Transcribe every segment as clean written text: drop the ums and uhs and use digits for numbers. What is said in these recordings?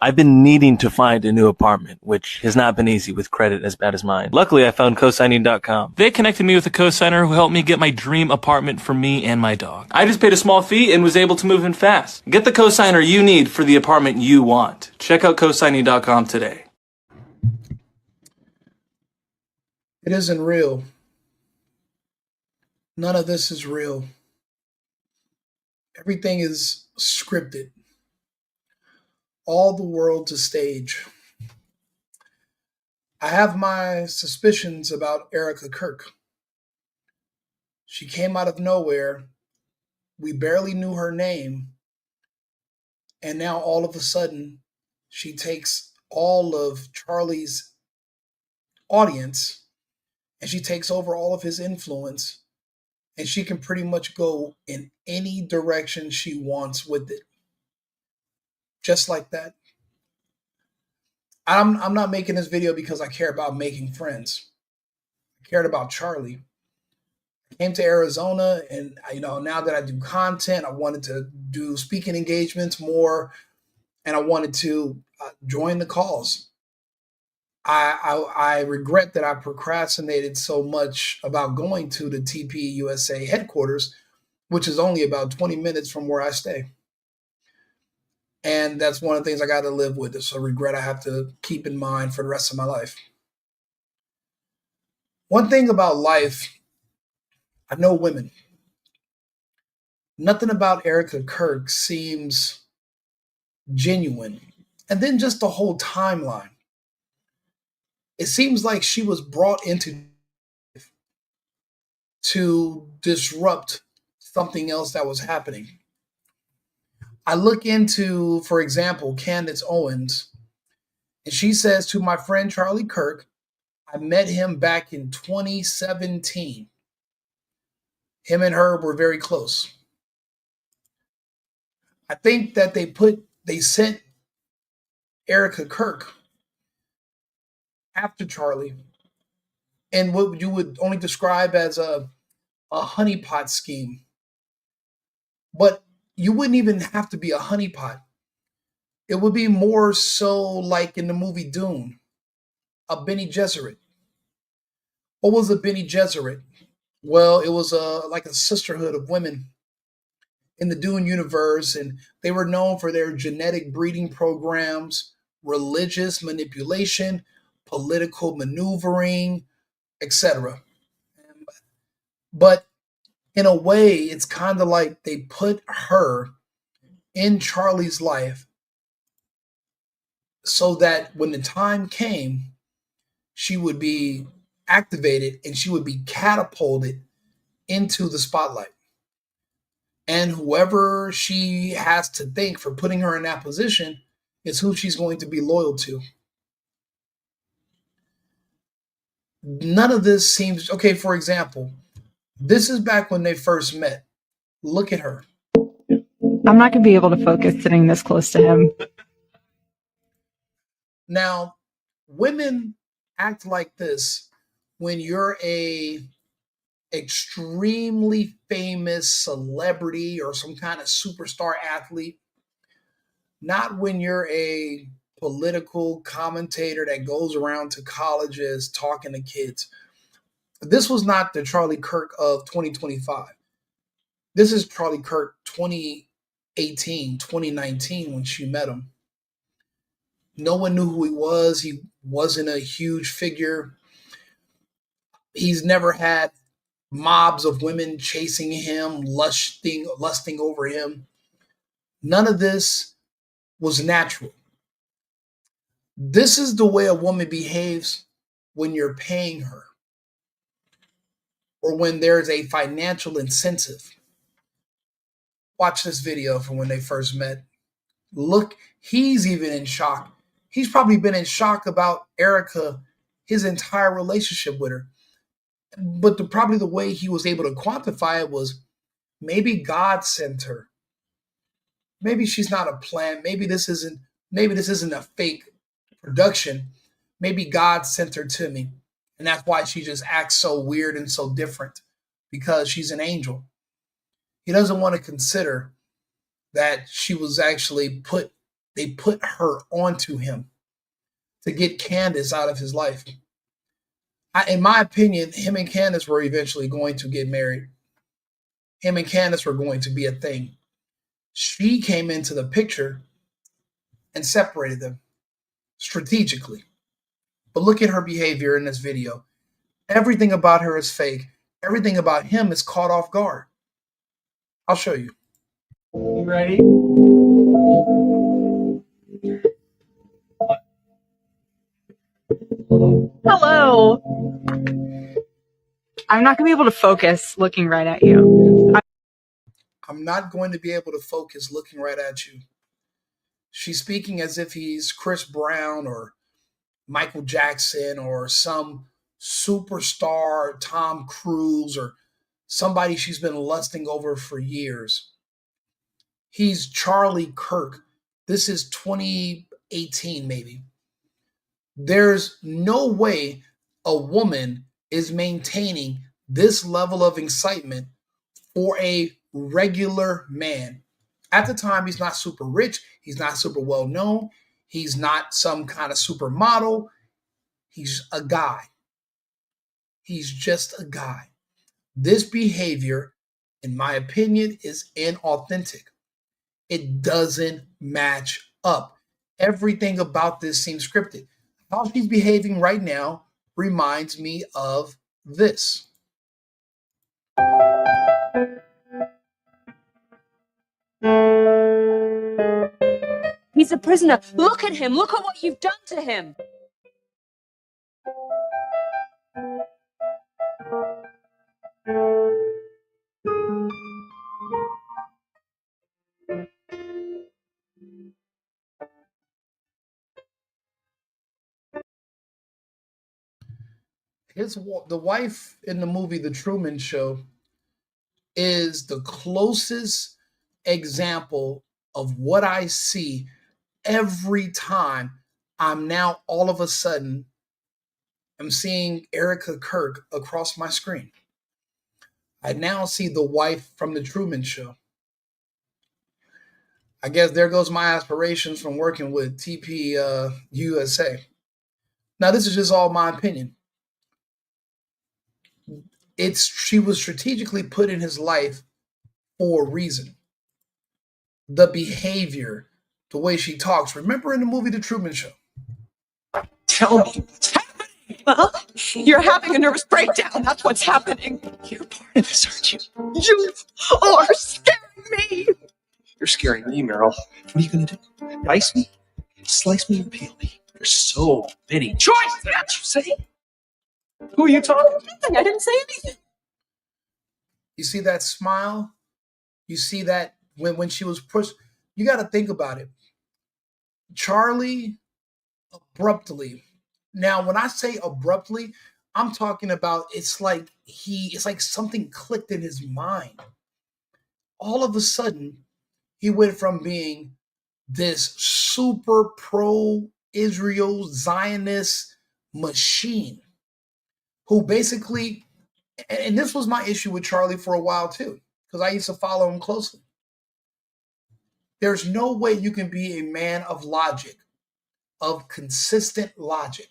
I've been needing to find a new apartment, which has not been easy with credit as bad as mine. Luckily, I found cosigning.com. They connected me with a cosigner who helped me get my dream apartment for me and my dog. I just paid a small fee and was able to move in fast. Get the cosigner you need for the apartment you want. Check out cosigning.com today. It isn't real. None of this is real. Everything is scripted. All the world's a stage. I have my suspicions about Erika Kirk. She came out of nowhere. We barely knew her name. And now all of a sudden, she takes all of Charlie's audience and she takes over all of his influence. And she can pretty much go in any direction she wants with it. Just like that. I'm not making this video because I care about making friends. I cared about Charlie. I came to Arizona, and now that I do content, I wanted to do speaking engagements more, and I wanted to join the cause. I regret that I procrastinated so much about going to the TP USA headquarters, which is only about 20 minutes from where I stay. And that's one of the things I got to live with. It's a regret I have to keep in mind for the rest of my life. One thing about life, I know women. Nothing about Erika Kirk seems genuine. And then just the whole timeline. It seems like she was brought into to disrupt something else that was happening. I look into, for example, Candace Owens, and she says to my friend Charlie Kirk, I met him back in 2017. Him and her were very close. I think that they sent Erika Kirk after Charlie in what you would only describe as a honeypot scheme. But you wouldn't even have to be a honeypot. It would be more so like in the movie Dune, a Bene Gesserit. What was a Bene Gesserit? Well, it was like a sisterhood of women in the Dune universe, and they were known for their genetic breeding programs, religious manipulation, political maneuvering, etc. But in a way, it's kind of like they put her in Charlie's life so that when the time came, she would be activated and she would be catapulted into the spotlight. And whoever she has to thank for putting her in that position is who she's going to be loyal to. None of this seems okay. For example, this is back when they first met. Look at her. I'm not going to be able to focus sitting this close to him. Now, women act like this when you're a extremely famous celebrity or some kind of superstar athlete, not when you're a political commentator that goes around to colleges talking to kids. This was not the Charlie Kirk of 2025. This is Charlie Kirk 2018, 2019 when she met him. No one knew who he was. He wasn't a huge figure. He's never had mobs of women chasing him, lusting over him. None of this was natural. This is the way a woman behaves when you're paying her or when there's a financial incentive. Watch this video from when they first met. Look, he's even in shock. He's probably been in shock about Erika his entire relationship with her. But probably the way he was able to quantify it was maybe God sent her. Maybe she's not a plant. Maybe this isn't a fake production. Maybe God sent her to me. And that's why she just acts so weird and so different, because she's an angel. He doesn't want to consider that she was actually put they put her onto him to get Candace out of his life. In my opinion, him and Candace were eventually going to get married. Him and Candace were going to be a thing. She came into the picture and separated them strategically. But look at her behavior in this video. Everything about her is fake. Everything about him is caught off guard. I'll show you. You ready? Hello. I'm not going to be able to focus looking right at you. I'm not going to be able to focus looking right at you. She's speaking as if he's Chris Brown or Michael Jackson or some superstar Tom Cruise or somebody she's been lusting over for years. He's Charlie Kirk. This is 2018 maybe. There's no way a woman is maintaining this level of excitement for a regular man. At the time, he's not super rich. He's not super well known. He's not some kind of supermodel. He's a guy. He's just a guy. This behavior, in my opinion, is inauthentic. It doesn't match up. Everything about this seems scripted. How she's behaving right now reminds me of this. He's a prisoner. Look at him. Look at what you've done to him. The wife in the movie The Truman Show is the closest example of what I see every time I'm now all of a sudden I'm seeing Erika Kirk across my screen. I now see the wife from The Truman Show. I guess there goes my aspirations from working with TP USA. Now, this is just all my opinion. She was strategically put in his life for a reason. The behavior, the way she talks. Remember in the movie The Truman Show? Tell me what's happening. Well, you're having a nervous breakdown. That's what's happening. You're part of this, aren't you? You are scaring me. You're scaring me, Meryl. What are you going to do? Dice me? Slice me or peel me? There's so many choices, can't you see? Who are you talking to? I didn't say anything. You see that smile? You see that when she was pushed? You got to think about it. Charlie abruptly. Now, when I say abruptly, I'm talking about it's like something clicked in his mind. All of a sudden, he went from being this super pro-Israel Zionist machine who basically, and this was my issue with Charlie for a while too, because I used to follow him closely. There's no way you can be a man of logic, of consistent logic.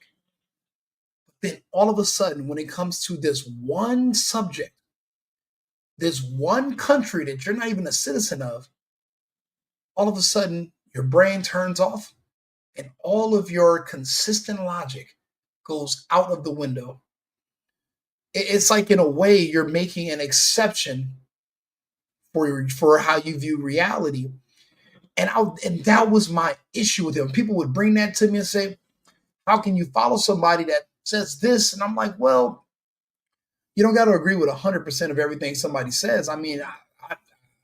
But then all of a sudden, when it comes to this one subject, this one country that you're not even a citizen of, all of a sudden your brain turns off and all of your consistent logic goes out of the window. It's like, in a way, you're making an exception for how you view reality. And that was my issue with him. People would bring that to me and say, how can you follow somebody that says this? And I'm like, well, you don't got to agree with 100% of everything somebody says. I mean,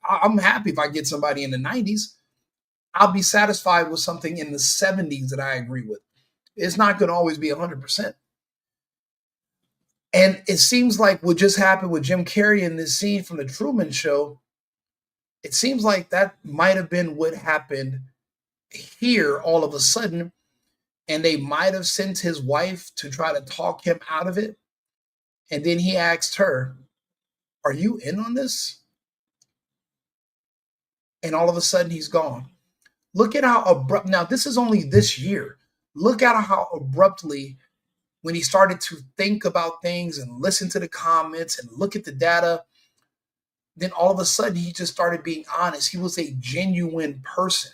I'm happy if I get somebody in the 90s. I'll be satisfied with something in the 70s that I agree with. It's not going to always be 100%. And it seems like what just happened with Jim Carrey in this scene from The Truman Show, it seems like that might have been what happened here all of a sudden. And they might have sent his wife to try to talk him out of it. And then he asked her, are you in on this? And all of a sudden he's gone. Look at how abrupt. Now, this is only this year. Look at how abruptly, when he started to think about things and listen to the comments and look at the data, then all of a sudden he just started being honest. He was a genuine person.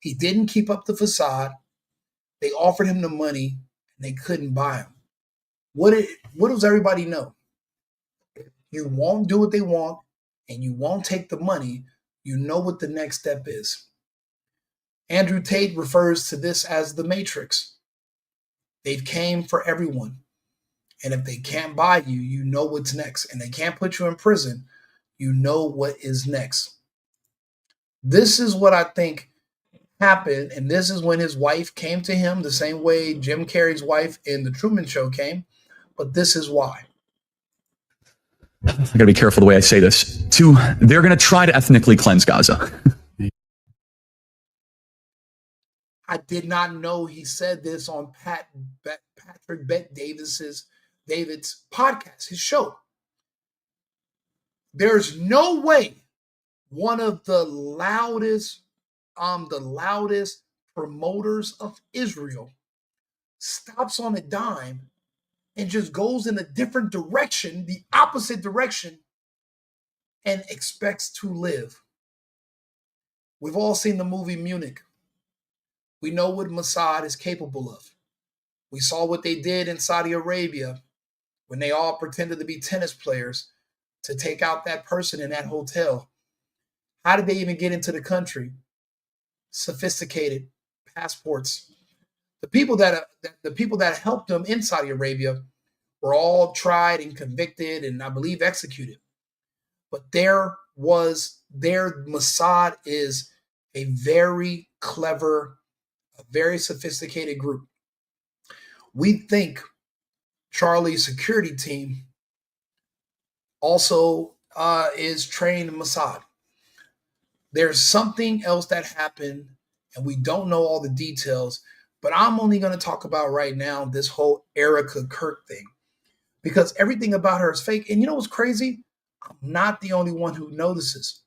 He didn't keep up the facade. They offered him the money and they couldn't buy him. What does everybody know? You won't do what they want and you won't take the money. You know what the next step is. Andrew Tate refers to this as the Matrix. They've came for everyone. And if they can't buy you, you know what's next. And they can't put you in prison, you know what is next. This is what I think happened. And this is when his wife came to him the same way Jim Carrey's wife in The Truman Show came. But this is why. I gotta be careful the way I say this. They're gonna try to ethnically cleanse Gaza. I did not know he said this on Patrick David's podcast, his show. There's no way one of the loudest promoters of Israel stops on a dime and just goes in a different direction, the opposite direction, and expects to live. We've all seen the movie Munich. We know what Mossad is capable of. We saw what they did in Saudi Arabia when they all pretended to be tennis players to take out that person in that hotel. How did they even get into the country? Sophisticated passports. The people that helped them in Saudi Arabia were all tried and convicted and I believe executed. But their Mossad is a very clever, a very sophisticated group. We think Charlie's security team also is trained in Mossad. There's something else that happened, and we don't know all the details, but I'm only going to talk about right now this whole Erika Kirk thing, because everything about her is fake. And you know what's crazy? I'm not the only one who notices.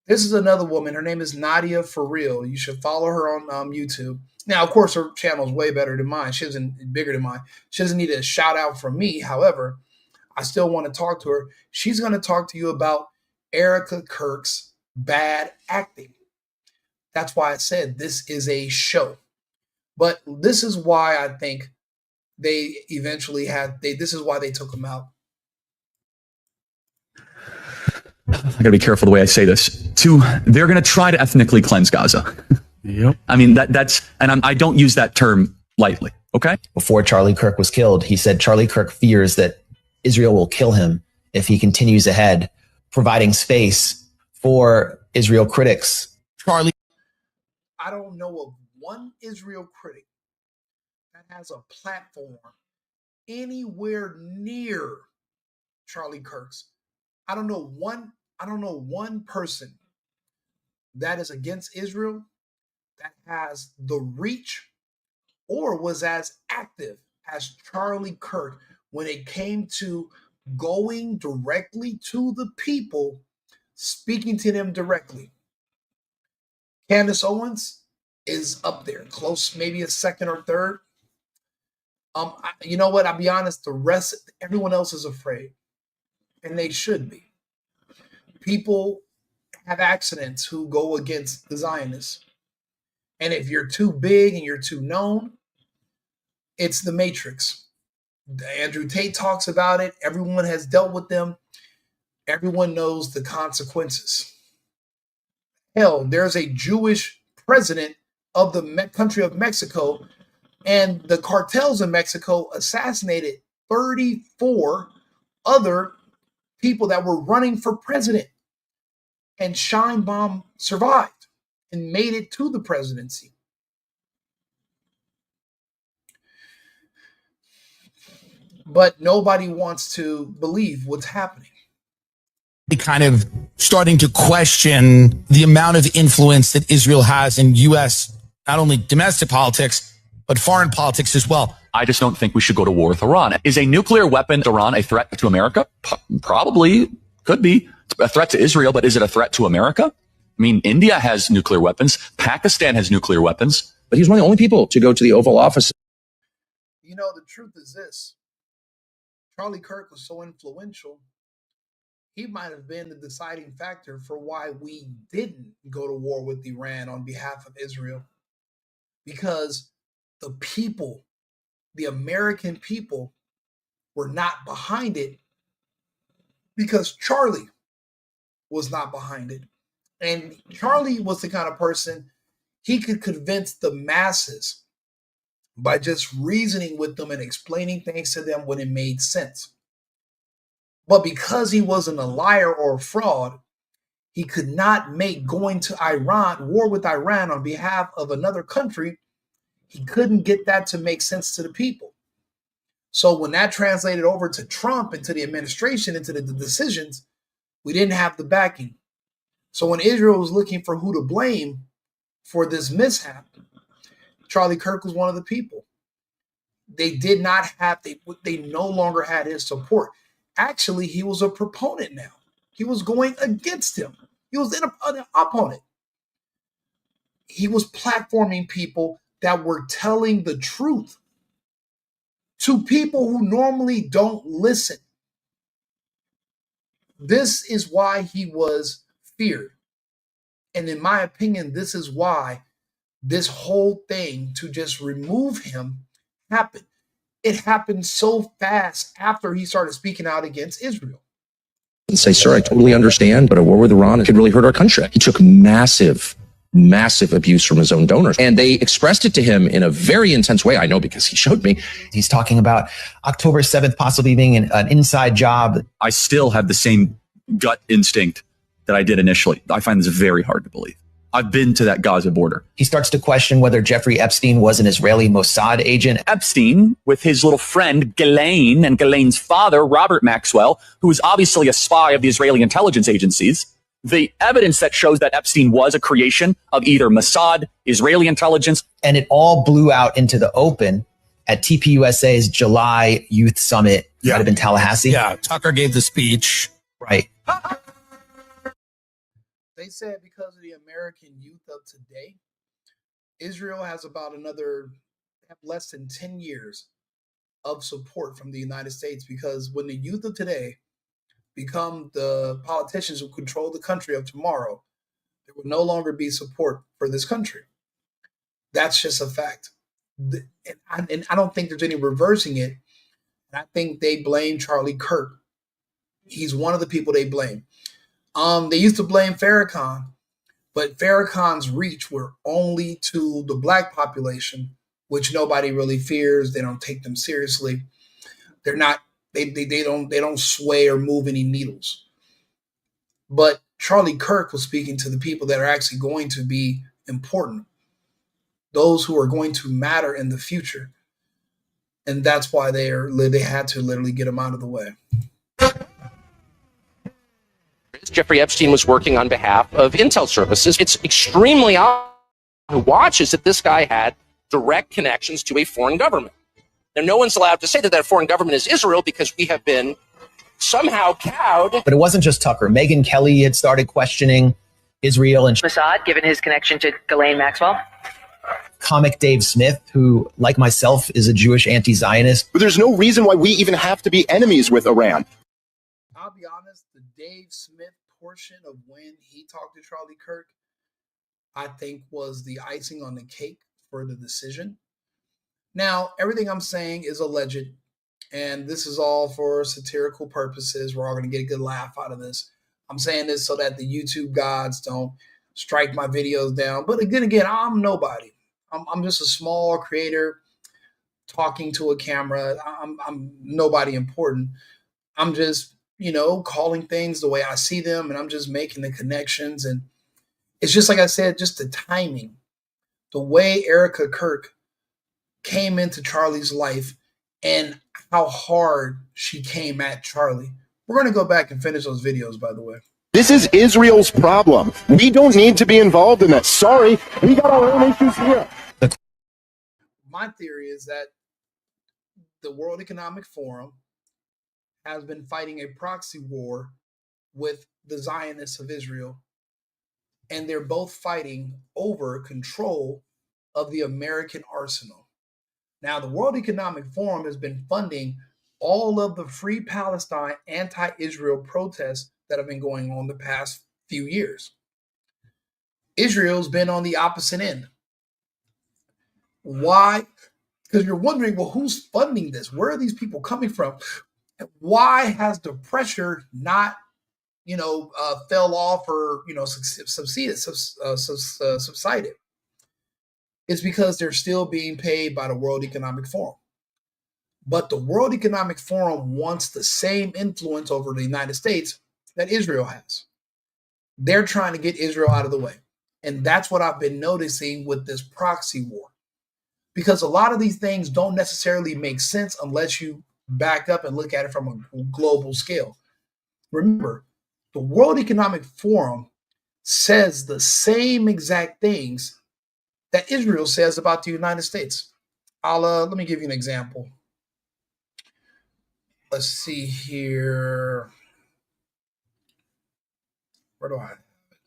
This is another woman. Her name is Nadia For Real. You should follow her on YouTube. Now, of course, her channel is way better than mine. Bigger than mine. She doesn't need a shout out from me. However, I still want to talk to her. She's going to talk to you about Erika Kirk's bad acting. That's why I said this is a show. But this is why I think they eventually this is why they took him out. I gotta be careful the way I say this. They're gonna try to ethnically cleanse Gaza. Yep. I mean, I don't use that term lightly, okay? Before Charlie Kirk was killed, he said Charlie Kirk fears that Israel will kill him if he continues ahead, providing space for Israel critics. I don't know of one Israel critic that has a platform anywhere near Charlie Kirk's. I don't know one person that is against Israel that has the reach or was as active as Charlie Kirk when it came to going directly to the people, speaking to them directly. Candace Owens is up there, close, maybe a second or third. You know what? I'll be honest. Everyone else is afraid, and they should be. People have accidents who go against the Zionists, and if you're too big and you're too known, it's the Matrix. Andrew Tate talks about it. Everyone has dealt with them. Everyone knows the consequences. Hell, there's a Jewish president of the country of Mexico, and the cartels in Mexico assassinated 34 other people that were running for president. And Scheinbaum survived and made it to the presidency. But nobody wants to believe what's happening. Kind of starting to question the amount of influence that Israel has in U.S., not only domestic politics, but foreign politics as well. I just don't think we should go to war with Iran. Is a nuclear weapon Iran a threat to America? Probably. Could be. It's a threat to Israel, but is it a threat to America? I mean, India has nuclear weapons. Pakistan has nuclear weapons. But he's one of the only people to go to the Oval Office. You know, the truth is this. Charlie Kirk was so influential, he might have been the deciding factor for why we didn't go to war with Iran on behalf of Israel. Because the people, the American people, were not behind it because Charlie was not behind it. And Charlie was the kind of person, he could convince the masses by just reasoning with them and explaining things to them when it made sense. But because he wasn't a liar or a fraud, he could not make going to Iran, war with Iran on behalf of another country, he couldn't get that to make sense to the people. So when that translated over to Trump and to the administration and to the decisions, we didn't have the backing. So when Israel was looking for who to blame for this mishap, Charlie Kirk was one of the people. They did not have, they no longer had his support. Actually, he was a proponent now. He was going against him. He was an opponent. He was platforming people that were telling the truth to people who normally don't listen. This is why he was feared. And in my opinion, this is why this whole thing to just remove him happened. It happened so fast after he started speaking out against Israel. And say, sir, I totally understand, but a war with Iran could really hurt our country. He took massive abuse from his own donors. And they expressed it to him in a very intense way. I know because he showed me. He's talking about October 7th possibly being an inside job. I still have the same gut instinct that I did initially. I find this very hard to believe. I've been to that Gaza border. He starts to question whether Jeffrey Epstein was an Israeli Mossad agent. Epstein, with his little friend Ghislaine and Ghislaine's father, Robert Maxwell, who is obviously a spy of the Israeli intelligence agencies, the evidence that shows that Epstein was a creation of either Mossad, Israeli intelligence. And it all blew out into the open at TPUSA's July Youth Summit. Yeah. Might have been Tallahassee. Yeah, Tucker gave the speech. Right. They said because of the American youth of today, Israel has about less than 10 years of support from the United States, because when the youth of today become the politicians who control the country of tomorrow, there will no longer be support for this country. That's just a fact. And I don't think there's any reversing it. And I think they blame Charlie Kirk. He's one of the people they blame. They used to blame Farrakhan, but Farrakhan's reach were only to the black population, which nobody really fears. They don't take them seriously. They're not. They don't sway or move any needles. But Charlie Kirk was speaking to the people that are actually going to be important, those who are going to matter in the future, and that's why they had to literally get him out of the way. Jeffrey Epstein was working on behalf of intel services. It's extremely obvious who watches that this guy had direct connections to a foreign government. Now, no one's allowed to say that foreign government is Israel because we have been somehow cowed. But it wasn't just Tucker. Megyn Kelly had started questioning Israel and Mossad, given his connection to Ghislaine Maxwell. Comic Dave Smith, who, like myself, is a Jewish anti-Zionist. But there's no reason why we even have to be enemies with Iran. I'll be honest, the Dave Smith portion of when he talked to Charlie Kirk, I think was the icing on the cake for the decision. Now, everything I'm saying is alleged, and this is all for satirical purposes. We're all going to get a good laugh out of this. I'm saying this so that the YouTube gods don't strike my videos down. But again, I'm nobody. I'm just a small creator talking to a camera. I'm nobody important. I'm just, calling things the way I see them, and I'm just making the connections. And it's just like I said, just the timing, the way Erika Kirk came into Charlie's life and how hard she came at Charlie. We're going to go back and finish those videos, by the way. This is Israel's problem. We don't need to be involved in that. Sorry, we got our own issues here. My theory is that the World Economic Forum has been fighting a proxy war with the Zionists of Israel. and they're both fighting over control of the American arsenal. Now, the World Economic Forum has been funding all of the Free Palestine anti-Israel protests that have been going on the past few years. Israel's been on the opposite end. Why? Because you're wondering, well, who's funding this? Where are these people coming from? Why has the pressure not, fell off or, subsided? It's because they're still being paid by the World Economic Forum. But the World Economic Forum wants the same influence over the United States that Israel has. They're trying to get Israel out of the way. And that's what I've been noticing with this proxy war. Because a lot of these things don't necessarily make sense unless you back up and look at it from a global scale. Remember, the World Economic Forum says the same exact things that Israel says about the United States. Let me give you an example. Let's see here. Where do I have it?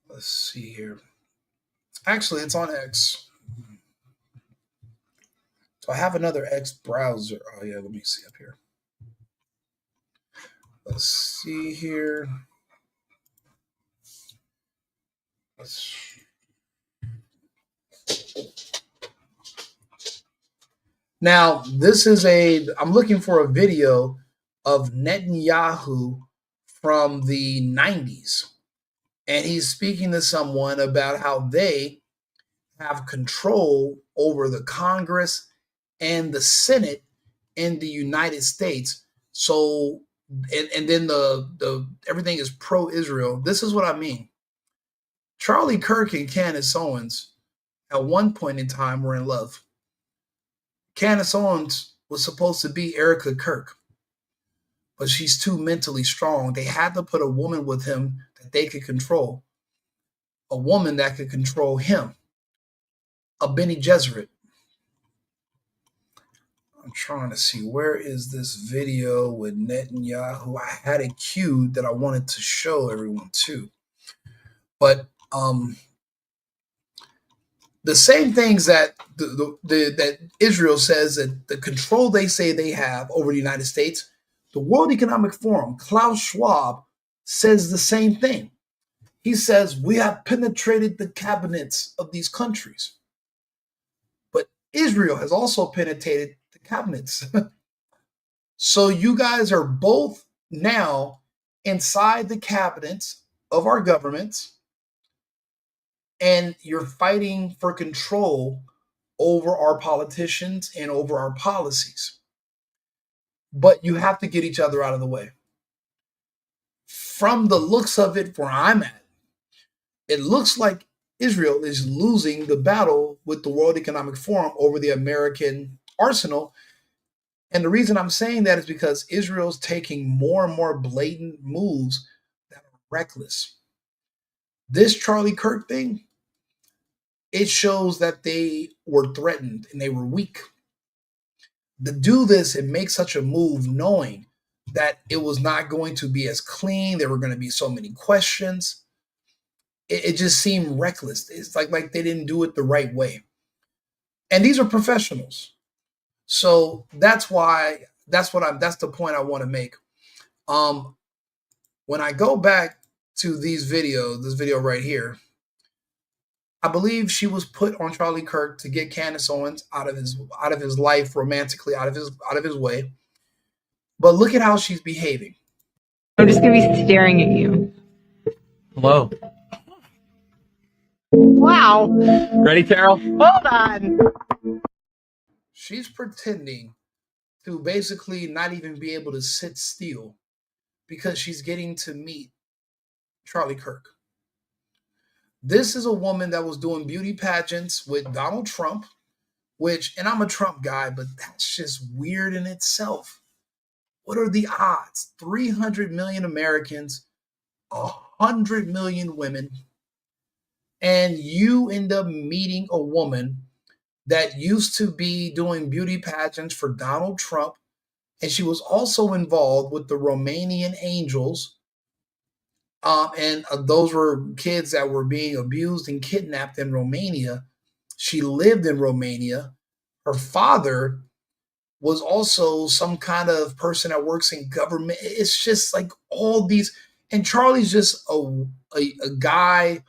Let's see here. Actually, it's on X. So I have another X browser. Oh, yeah, let me see up here. Let's see here. Now, I'm looking for a video of Netanyahu from the 90s. And he's speaking to someone about how they have control over the Congress and the Senate in the United States. So, and then the everything is pro-Israel. This is what I mean. Charlie Kirk and Candace Owens at one point in time were in love. Candace Owens was supposed to be Erika Kirk, but she's too mentally strong. They had to put a woman with him that they could control, a woman that could control him, a Bene Gesserit. I'm trying to see, where is this video with Netanyahu? I had it queued that I wanted to show everyone too. But the same things that that Israel says, that the control they say they have over the United States, the World Economic Forum, Klaus Schwab, says the same thing. He says, we have penetrated the cabinets of these countries. But Israel has also penetrated the cabinets. So you guys are both now inside the cabinets of our governments, and you're fighting for control over our politicians and over our policies. But you have to get each other out of the way. From the looks of it, where I'm at, it looks like Israel is losing the battle with the World Economic Forum over the American arsenal. And the reason I'm saying that is because Israel's taking more and more blatant moves that are reckless. This Charlie Kirk thing, it shows that they were threatened and they were weak. To do this and make such a move knowing that it was not going to be as clean, there were going to be so many questions, it just seemed reckless. It's like they didn't do it the right way. And these are professionals. So that's the point I want to make. When I go back to this video right here, I believe she was put on Charlie Kirk to get Candace Owens out of his life romantically, out of his way. But look at how she's behaving. I'm just going to be staring at you. Hello. Wow. Ready, Terrell? Hold on. She's pretending to basically not even be able to sit still because she's getting to meet Charlie Kirk. This is a woman that was doing beauty pageants with Donald Trump, and I'm a Trump guy, but that's just weird in itself. What are the odds? 300 million Americans, 100 million women, and you end up meeting a woman that used to be doing beauty pageants for Donald Trump, and she was also involved with the Romanian Angels And those were kids that were being abused and kidnapped in Romania. She lived in Romania. Her father was also some kind of person that works in government. It's just like all these, and Charlie's just a guy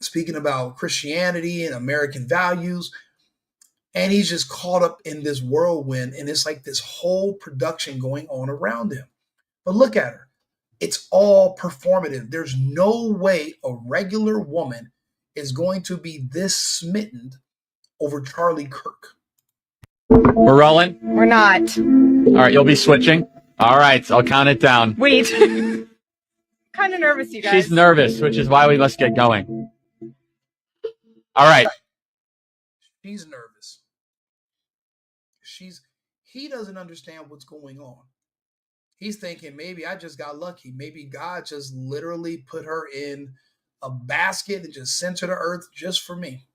speaking about Christianity and American values, and he's just caught up in this whirlwind, and it's like this whole production going on around him. But look at her. It's all performative. There's no way a regular woman is going to be this smitten over Charlie Kirk. We're rolling? We're not. All right, you'll be switching. All right, I'll count it down. Wait. Kind of nervous, you guys. She's nervous, which is why we must get going. All right. She's nervous. He doesn't understand what's going on. He's thinking, maybe I just got lucky. Maybe God just literally put her in a basket and just sent her to earth just for me.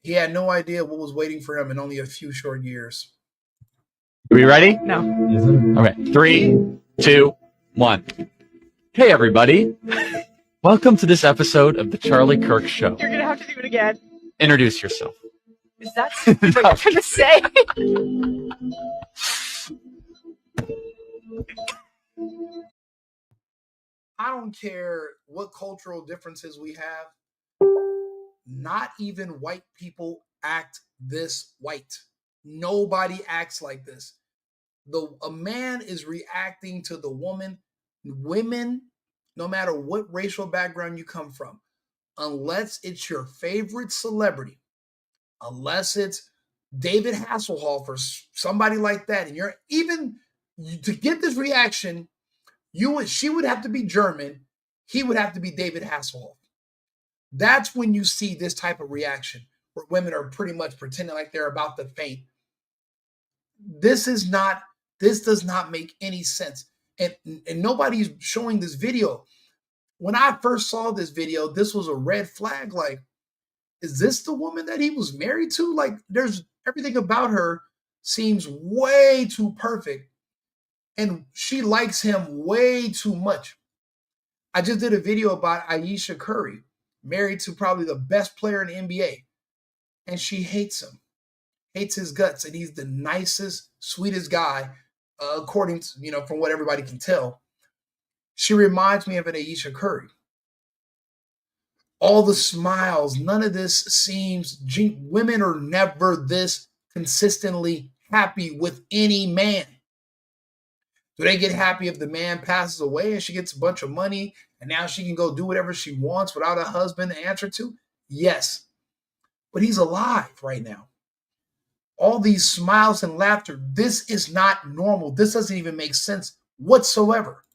He had no idea what was waiting for him in only a few short years. Are we ready? No. Okay, 3, 2, 1. Hey, everybody. Welcome to this episode of The Charlie Kirk Show. You're going to have to do it again. Introduce yourself. Is that what you're going to say? I don't care what cultural differences we have. Not even white people act this white. Nobody acts like this. A man is reacting to the woman. Women, no matter what racial background you come from, unless it's your favorite celebrity, unless it's David Hasselhoff or somebody like that, and you're even to get this reaction, she would have to be German, he would have to be David Hasselhoff. That's when you see this type of reaction where women are pretty much pretending like they're about to faint. This does not make any sense. And nobody's showing this video. When I first saw this video, this was a red flag. Like, is this the woman that he was married to? Like, there's everything about her seems way too perfect. And she likes him way too much. I just did a video about Ayesha Curry, married to probably the best player in the NBA. And she hates him, hates his guts. And he's the nicest, sweetest guy, according to, from what everybody can tell. She reminds me of an Ayesha Curry. All the smiles, none of this seems, women are never this consistently happy with any man. Do they get happy if the man passes away and she gets a bunch of money and now she can go do whatever she wants without a husband to answer to? Yes. But he's alive right now. All these smiles and laughter, this is not normal. This doesn't even make sense whatsoever.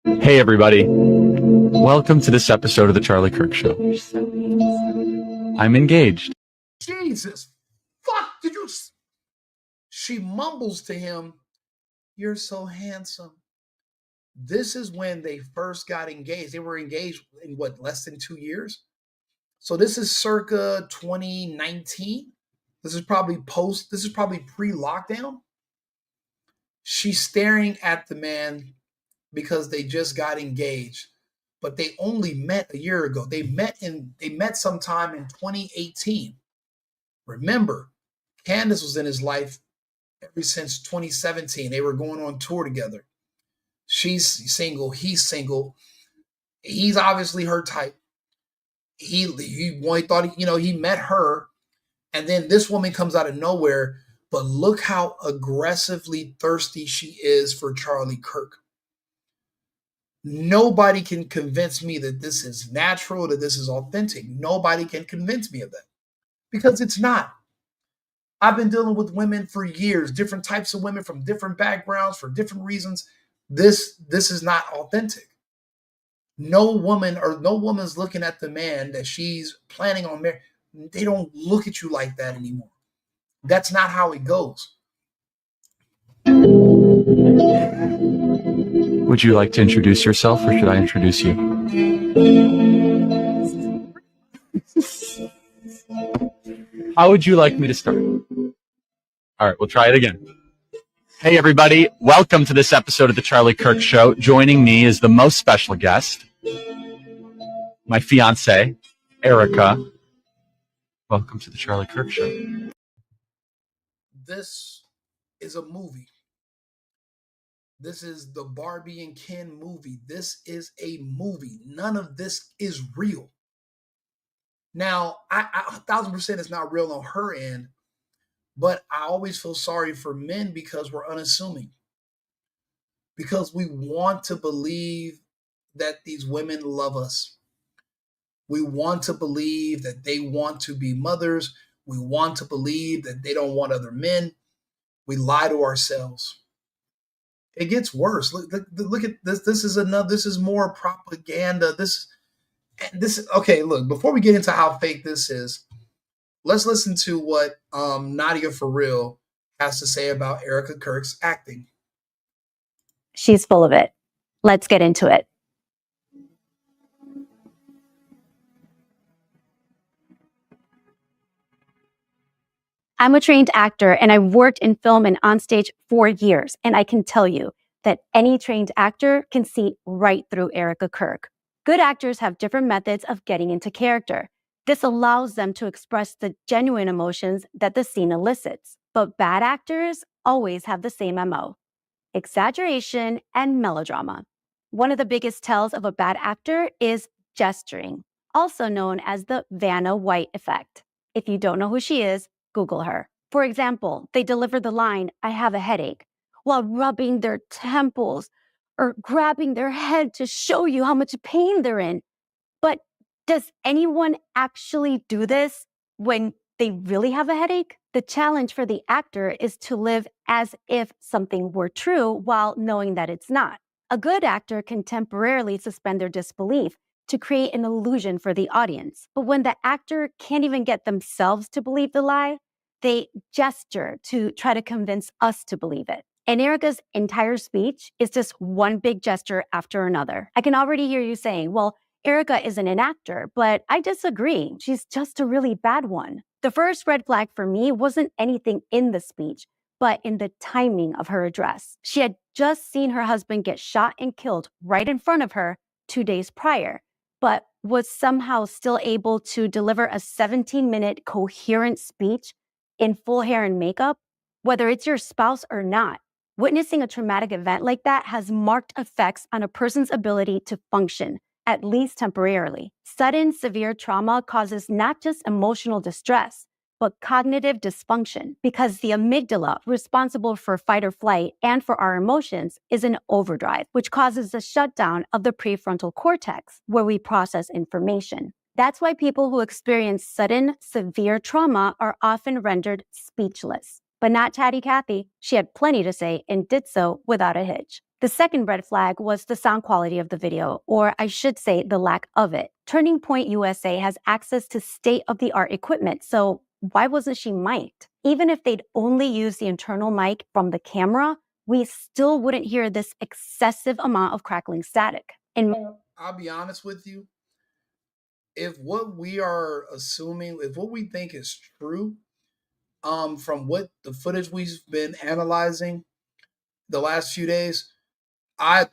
Hey, everybody. Welcome to this episode of The Charlie Kirk Show. You're so handsome. I'm engaged. Jesus, fuck, did you? She mumbles to him, "You're so handsome." This is when they first got engaged. They were engaged in less than 2 years? So this is circa 2019. This is probably pre-lockdown. She's staring at the man because they just got engaged, but they only met a year ago. They met sometime in 2018. Remember, Candace was in his life ever since 2017. They were going on tour together. She's single. He's single. He's obviously her type. He thought, he met her, and then this woman comes out of nowhere. But look how aggressively thirsty she is for Charlie Kirk. Nobody can convince me that this is natural, that this is authentic. Nobody can convince me of that because it's not. I've been dealing with women for years, different types of women from different backgrounds for different reasons. This is not authentic. No woman's looking at the man that she's planning on marrying. They don't look at you like that anymore. That's not how it goes. Would you like to introduce yourself, or should I introduce you? How would you like me to start? All right, we'll try it again. Hey, everybody. Welcome to this episode of The Charlie Kirk Show. Joining me is the most special guest, my fiance, Erika. Welcome to The Charlie Kirk Show. This is a movie. This is the Barbie and Ken movie. This is a movie. None of this is real. Now, I 1,000% it's not real on her end, but I always feel sorry for men because we're unassuming. Because we want to believe that these women love us. We want to believe that they want to be mothers. We want to believe that they don't want other men. We lie to ourselves. It gets worse. Look at this. This is more propaganda. This okay. Look, before we get into how fake this is, let's listen to what Nadia For Real has to say about Erika Kirk's acting. She's full of it. Let's get into it. I'm a trained actor and I've worked in film and on stage for years. And I can tell you that any trained actor can see right through Erika Kirk. Good actors have different methods of getting into character. This allows them to express the genuine emotions that the scene elicits. But bad actors always have the same MO: exaggeration and melodrama. One of the biggest tells of a bad actor is gesturing, also known as the Vanna White effect. If you don't know who she is, Google her. For example, they deliver the line, "I have a headache," while rubbing their temples or grabbing their head to show you how much pain they're in. But does anyone actually do this when they really have a headache? The challenge for the actor is to live as if something were true while knowing that it's not. A good actor can temporarily suspend their disbelief to create an illusion for the audience. But when the actor can't even get themselves to believe the lie, they gesture to try to convince us to believe it. And Erika's entire speech is just one big gesture after another. I can already hear you saying, well, Erika isn't an actor, but I disagree. She's just a really bad one. The first red flag for me wasn't anything in the speech, but in the timing of her address. She had just seen her husband get shot and killed right in front of her 2 days prior, but was somehow still able to deliver a 17-minute coherent speech in full hair and makeup. Whether it's your spouse or not, witnessing a traumatic event like that has marked effects on a person's ability to function, at least temporarily. Sudden severe trauma causes not just emotional distress, but cognitive dysfunction, because the amygdala, responsible for fight or flight and for our emotions, is in overdrive, which causes a shutdown of the prefrontal cortex, where we process information. That's why people who experience sudden, severe trauma are often rendered speechless. But not Chatty Cathy. She had plenty to say and did so without a hitch. The second red flag was the sound quality of the video, or I should say the lack of it. Turning Point USA has access to state-of-the-art equipment, so why wasn't she mic'd? Even if they'd only used the internal mic from the camera, we still wouldn't hear this excessive amount of crackling static. I'll be honest with you. If what we are assuming, if what we think is true, from what the footage we've been analyzing the last few days, I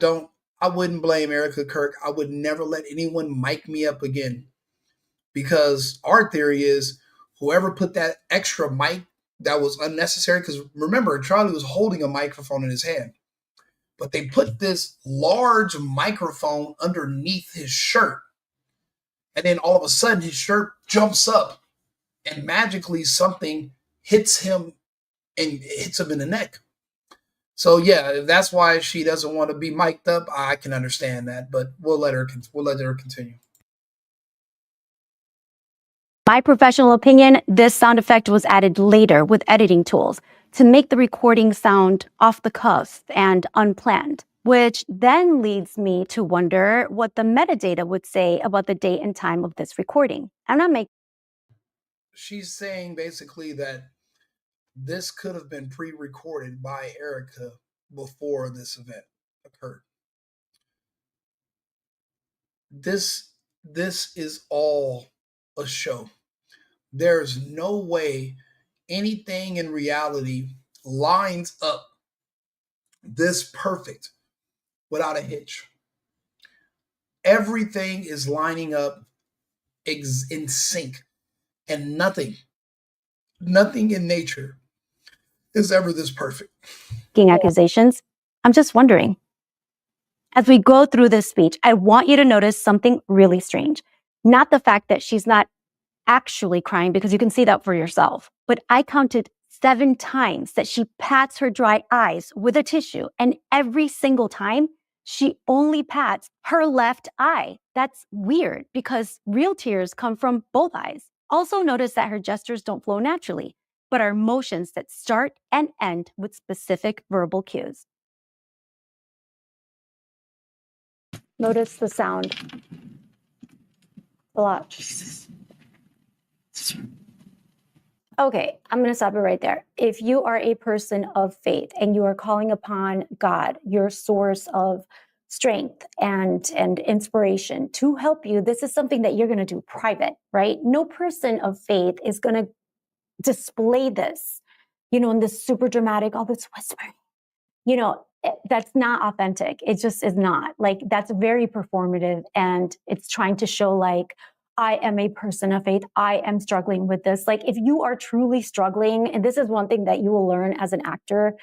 wouldn't blame Erika Kirk. I would never let anyone mic me up again, because our theory is whoever put that extra mic that was unnecessary, because remember, Charlie was holding a microphone in his hand, but they put this large microphone underneath his shirt. And then all of a sudden his shirt jumps up and magically something hits him in the neck. So yeah, if that's why she doesn't want to be mic'd up, I can understand that, but we'll let her continue. My professional opinion, this sound effect was added later with editing tools to make the recording sound off the cuff and unplanned, which then leads me to wonder what the metadata would say about the date and time of this recording. I'm not making. She's saying basically that this could have been pre-recorded by Erika before this event occurred. This is all a show. There's no way anything in reality lines up this perfect without a hitch. Everything is lining up in sync, and nothing in nature is ever this perfect. Accusations. I'm just wondering, as we go through this speech, I want you to notice something really strange. Not the fact that she's not actually crying, because you can see that for yourself, but I counted 7 times that she pats her dry eyes with a tissue, and every single time she only pats her left eye. That's weird because real tears come from both eyes. Also notice that her gestures don't flow naturally, but are motions that start and end with specific verbal cues. Notice the sound. A lot. Jesus. Okay, I'm going to stop it right there. If you are a person of faith and you are calling upon God, your source of strength and inspiration to help you, this is something that you're going to do private, right? No person of faith is going to display this, in this super dramatic, all this whispering. That's not authentic. It just is not. Like, that's very performative, and it's trying to show like, I am a person of faith. I am struggling with this. Like, if you are truly struggling, and this is one thing that you will learn as an actor,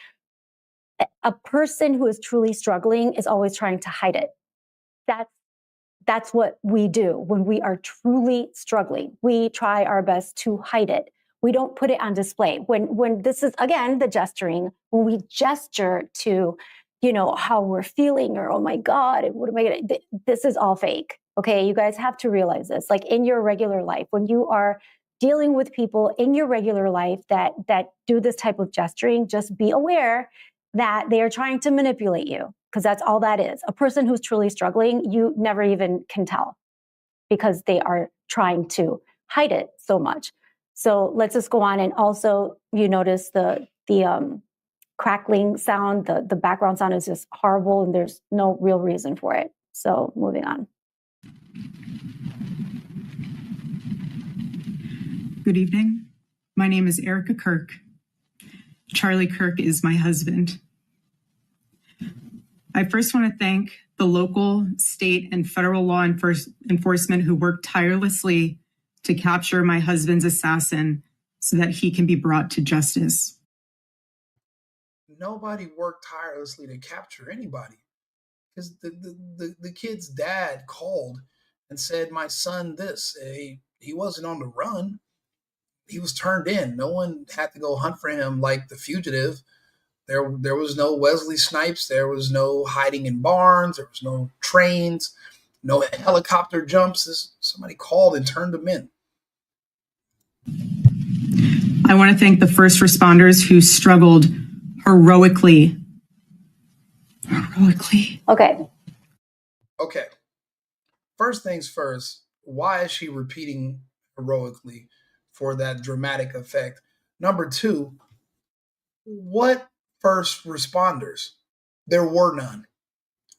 a person who is truly struggling is always trying to hide it. That's what we do when we are truly struggling. We try our best to hide it. We don't put it on display. When this is, again, the gesturing, when we gesture to, how we're feeling, or, oh my God, what am I going to, this is all fake. Okay. You guys have to realize this, like in your regular life, when you are dealing with people in your regular life that do this type of gesturing, just be aware that they are trying to manipulate you, because that's all that is. A person who's truly struggling, you never even can tell, because they are trying to hide it so much. So let's just go on. And also, you notice the crackling sound, the background sound is just horrible, and there's no real reason for it. So moving on. Good evening. My name is Erika Kirk. Charlie Kirk is my husband. I first want to thank the local, state, and federal law enforcement who worked tirelessly to capture my husband's assassin so that he can be brought to justice. Nobody worked tirelessly to capture anybody, because the kid's dad called and said, my son, he wasn't on the run. He was turned in. No one had to go hunt for him like the fugitive. There was no Wesley Snipes. There was no hiding in barns. There was no trains, no helicopter jumps. Somebody called and turned him in. I want to thank the first responders who struggled heroically. Okay. First things first, why is she repeating heroically for that dramatic effect? Number 2, what first responders? There were none.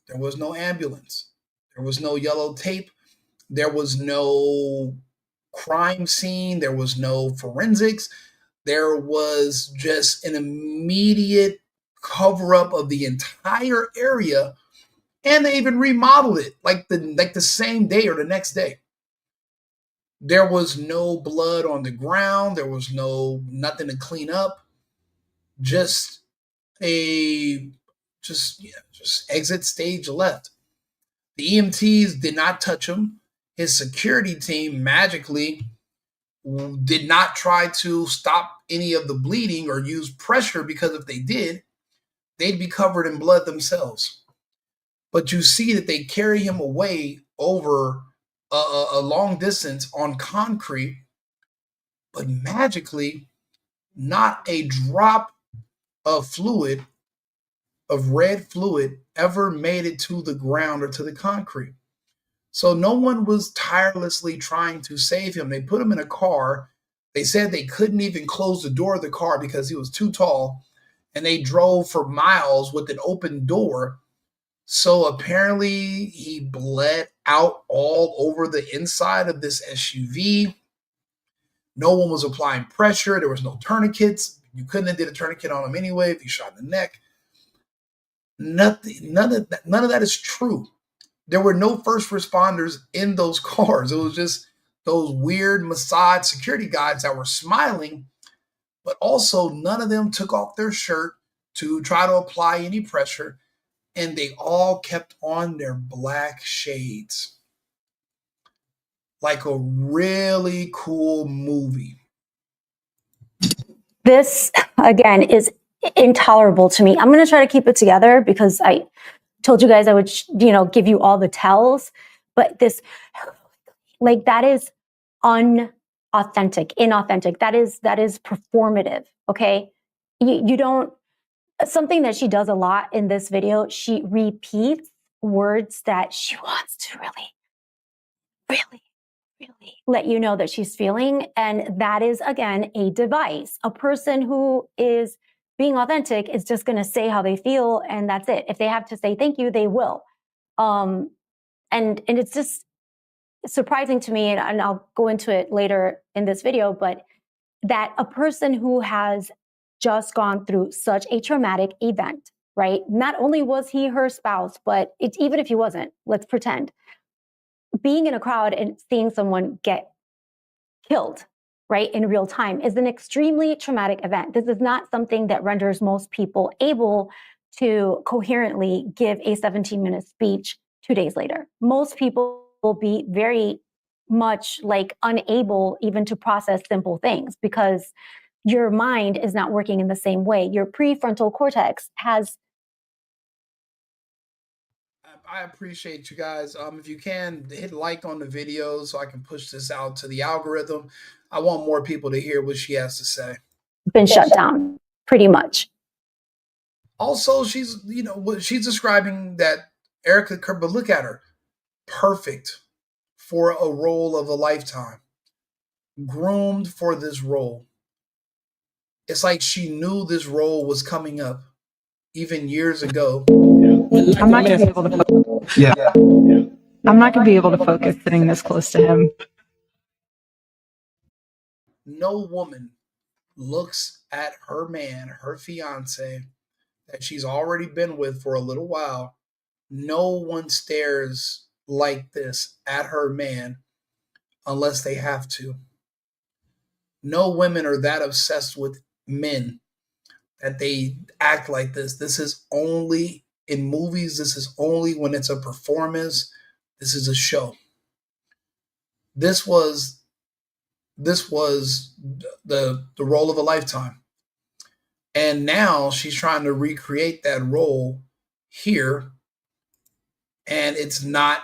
There was no ambulance. There was no yellow tape. There was no crime scene. There was no forensics. There was just an immediate cover-up of the entire area, and they even remodeled it like the same day or the next day. There was no blood on the ground. There was nothing to clean up. Just exit stage left. The EMTs did not touch him. His security team magically did not try to stop any of the bleeding or use pressure, because if they did, they'd be covered in blood themselves. But you see that they carry him away over a long distance on concrete, but magically, not a drop of fluid, of red fluid, ever made it to the ground or to the concrete. So no one was tirelessly trying to save him. They put him in a car. They said they couldn't even close the door of the car because he was too tall, and they drove for miles with an open door. So apparently he bled out all over the inside of this SUV. No one was applying pressure. There was no tourniquets. You couldn't have did a tourniquet on him anyway if you shot in the neck. None of that is true. There were no first responders in those cars. It was just those weird Mossad security guards that were smiling, but also none of them took off their shirt to try to apply any pressure, and they all kept on their black shades. Like a really cool movie. This, again, is intolerable to me. I'm going to try to keep it together because I told you guys I would, give you all the tells. But this, like, that is inauthentic. That is performative. Okay. You don't, something that she does a lot in this video, she repeats words that she wants to really let you know that she's feeling. And that is, again, a device. A person who is being authentic is just going to say how they feel, and that's it. If they have to say thank you, they will. And it's just surprising to me, and I'll go into it later in this video, but that a person who has just gone through such a traumatic event, right? Not only was he her spouse, but even if he wasn't, let's pretend, being in a crowd and seeing someone get killed, right, in real time is an extremely traumatic event. This is not something that renders most people able to coherently give a 17-minute speech 2 days later. Most people will be very much like unable even to process simple things because your mind is not working in the same way. Your prefrontal cortex has. I appreciate you guys. If you can, hit like on the video so I can push this out to the algorithm. I want more people to hear what she has to say. Been shut down, pretty much. Also, she's describing that Erika Kirk, but look at her, perfect for a role of a lifetime, groomed for this role. It's like she knew this role was coming up even years ago. I'm not going to be able to. I'm not going to be able to focus sitting this close to him. No woman looks at her man, her fiance, that she's already been with for a little while. No one stares like this at her man unless they have to. No women are that obsessed with men that they act like this. This is only in movies. This is only when it's a performance. This is a show. This was the role of a lifetime. And now she's trying to recreate that role here, and it's not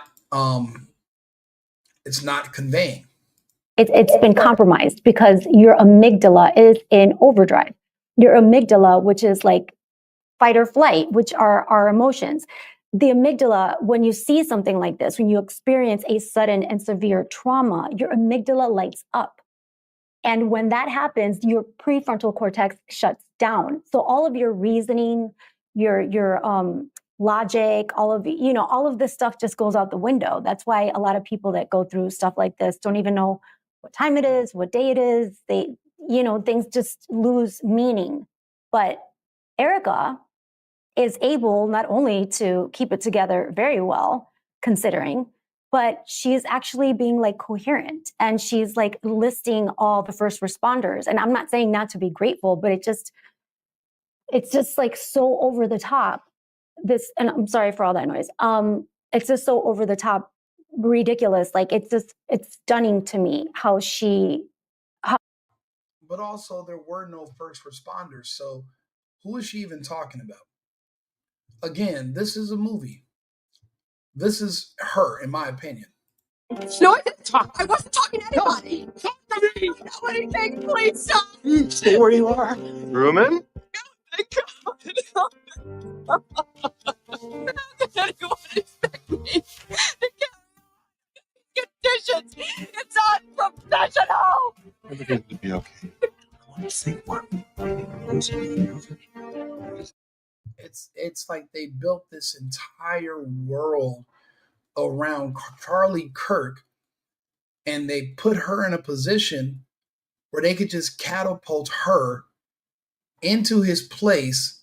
conveying. It's been compromised because your amygdala is in overdrive. Your amygdala, which is like fight or flight, which are our emotions. The amygdala, when you see something like this, when you experience a sudden and severe trauma, your amygdala lights up. And when that happens, your prefrontal cortex shuts down. So all of your reasoning, your logic, all of this stuff just goes out the window. That's why a lot of people that go through stuff like this don't even know what time it is, what day it is. Things just lose meaning. But Erika is able not only to keep it together very well, considering, but she's actually being like coherent, and she's like listing all the first responders. And I'm not saying not to be grateful, but it's just like so over the top. And I'm sorry for all that noise. It's just so over the top, ridiculous. Like it's stunning to me how she. But also, there were no first responders. So who is she even talking about? Again, this is a movie. This is her, in my opinion. No, I didn't talk. I wasn't talking to anybody. Talk to me. Anything, please stop. Stay where you are. Truman? Thank God. How can anyone expect me to get conditions? It's unprofessional. Everything will be okay. I want to say one. It's like they built this entire world around Charlie Kirk, and they put her in a position where they could just catapult her into his place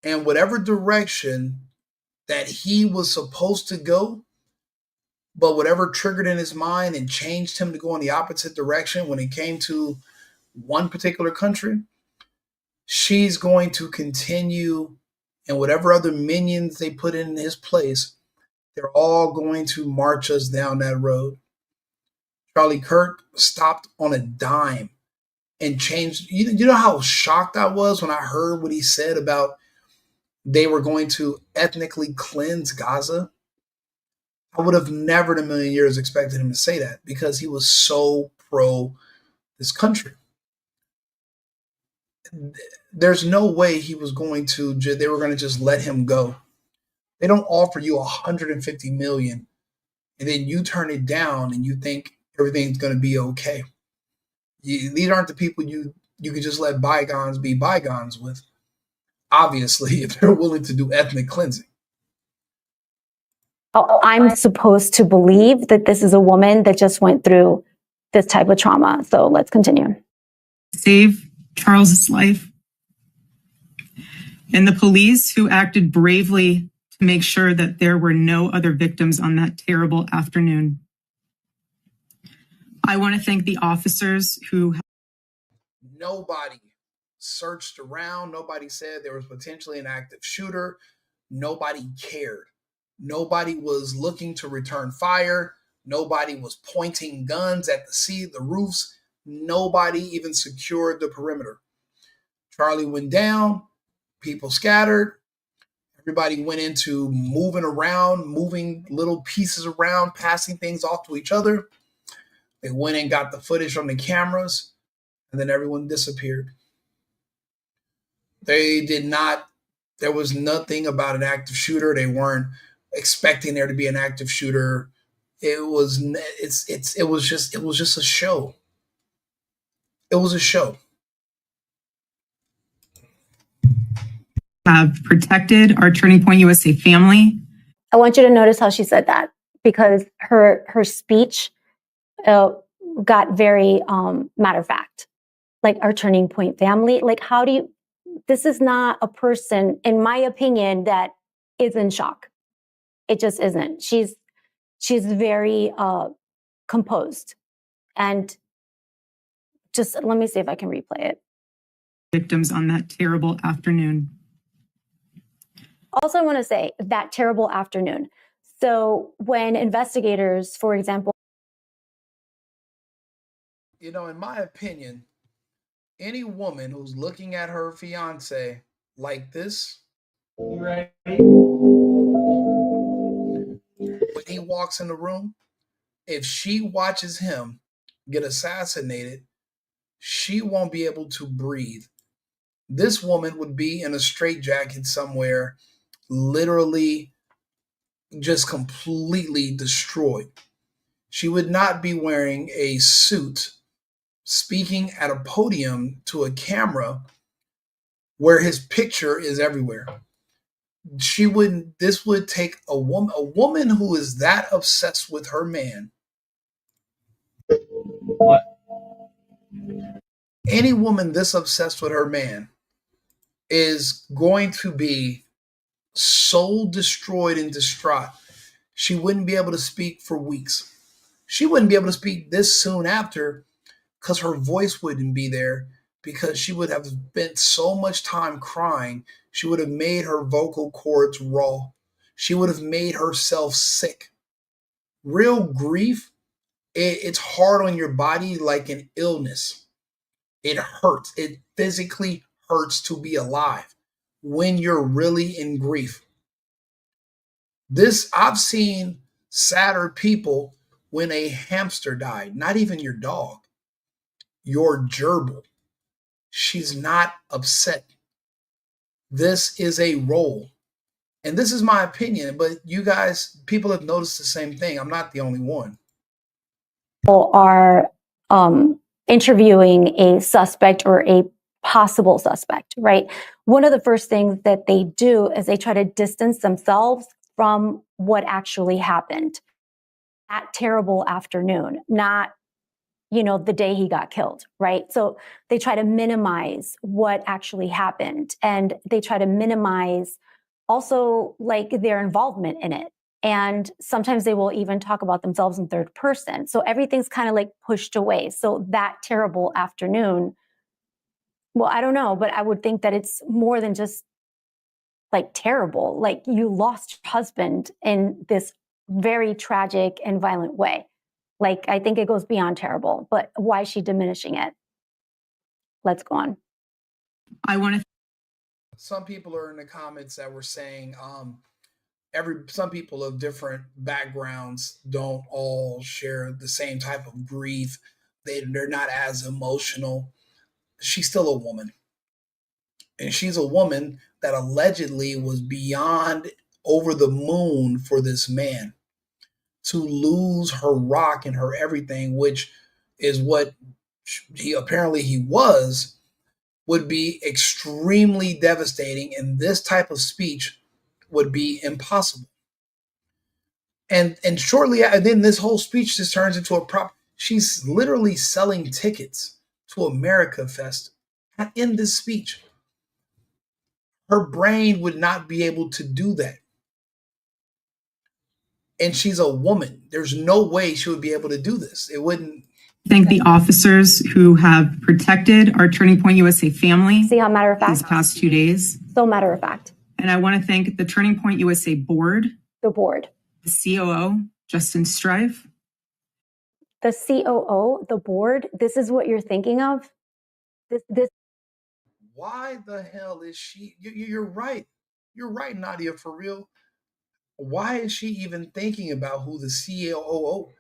And whatever direction that he was supposed to go, but whatever triggered in his mind and changed him to go in the opposite direction when it came to one particular country, she's going to continue, and whatever other minions they put in his place, they're all going to march us down that road. Charlie Kirk stopped on a dime and changed. You know how shocked I was when I heard what he said about they were going to ethnically cleanse Gaza? I would have never in a million years expected him to say that because he was so pro this country. There's no way he was going to, they were going to just let him go. They don't offer you 150 million and then you turn it down and you think everything's going to be okay. These aren't the people you can just let bygones be bygones with. Obviously, if they're willing to do ethnic cleansing. I'm supposed to believe that this is a woman that just went through this type of trauma. So let's continue. Save Charles's life. And the police who acted bravely to make sure that there were no other victims on that terrible afternoon. I want to thank the officers who... Nobody searched around. Nobody said there was potentially an active shooter. Nobody cared. Nobody was looking to return fire. Nobody was pointing guns at the roofs. Nobody even secured the perimeter. Charlie went down. People scattered. Everybody went into moving around, moving little pieces around, passing things off to each other. They went and got the footage on the cameras, and then everyone disappeared. They did not, there was nothing about an active shooter. They weren't expecting there to be an active shooter. It was just a show. It was a show. Have protected our Turning Point USA family. I want you to notice how she said that because her speech got very matter of fact. Like our Turning Point family. Like this is not a person, in my opinion, that is in shock. It just isn't. She's very composed. And just let me see if I can replay it. Victims on that terrible afternoon. Also, I want to say that terrible afternoon. So when investigators, for example, in my opinion, any woman who's looking at her fiance like this, right, when he walks in the room, if she watches him get assassinated, she won't be able to breathe. This woman would be in a straitjacket somewhere, literally just completely destroyed. She would not be wearing a suit, speaking at a podium to a camera where his picture is everywhere. This would take a woman who is that obsessed with her man. What? Any woman this obsessed with her man is going to be so destroyed and distraught. She wouldn't be able to speak for weeks. She wouldn't be able to speak this soon after because her voice wouldn't be there, because she would have spent so much time crying. She would have made her vocal cords raw. She would have made herself sick. Real grief, it's hard on your body like an illness. It hurts. It physically hurts to be alive when you're really in grief. I've seen sadder people when a hamster died, not even your dog, your gerbil. She's not upset. This is a role. And this is my opinion, but you guys, people have noticed the same thing. I'm not the only one. People are interviewing a suspect or a possible suspect, right? One of the first things that they do is they try to distance themselves from what actually happened that terrible afternoon. Not, the day he got killed, right? So they try to minimize what actually happened, and they try to minimize also like their involvement in it. And sometimes they will even talk about themselves in third person. So everything's kind of like pushed away. So that terrible afternoon, well, I don't know, but I would think that it's more than just like terrible. Like you lost your husband in this very tragic and violent way. Like I think it goes beyond terrible, but why is she diminishing it? Let's go on. I want to. Some people are in the comments that were saying some people of different backgrounds don't all share the same type of grief. They're not as emotional. She's still a woman. And she's a woman that allegedly was beyond over the moon for this man to lose her rock and her everything, which is what he was, would be extremely devastating. And this type of speech would be impossible. And shortly, and then this whole speech just turns into a prop. She's literally selling tickets to America Fest in this speech. Her brain would not be able to do that. And she's a woman. There's no way she would be able to do this. It wouldn't. Thank the officers who have protected our Turning Point USA family. See how matter of fact? These past 2 days. So matter of fact. And I want to thank the Turning Point USA board. The board. The COO, Justin Strife. The COO, the board. This is what you're thinking of? This. Why the hell is she? You're right. You're right, Nadia, for real. Why is she even thinking about who the COO?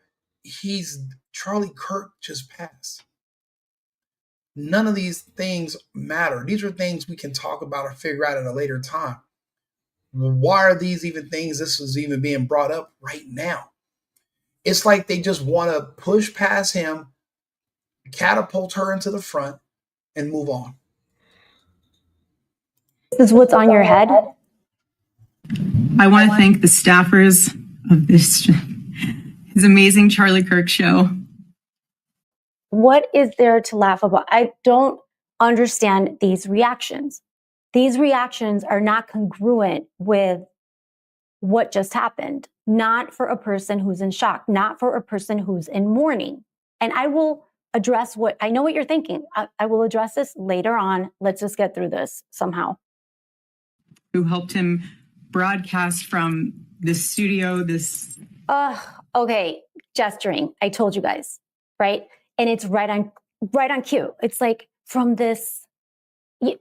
He's Charlie Kirk just passed. None of these things matter. These are things we can talk about or figure out at a later time. Why are these even things this is even being brought up right now? It's like they just want to push past him, catapult her into the front, and move on. This is what's on your head? I want to thank the staffers of his amazing Charlie Kirk show. What is there to laugh about? I don't understand these reactions. These reactions are not congruent with what just happened. Not for a person who's in shock, not for a person who's in mourning. And I will address what I know what you're thinking. I will address this later on. Let's just get through this somehow. Who helped him broadcast from this studio, this. Okay, gesturing. I told you guys, right? And it's right on cue. It's like from this. In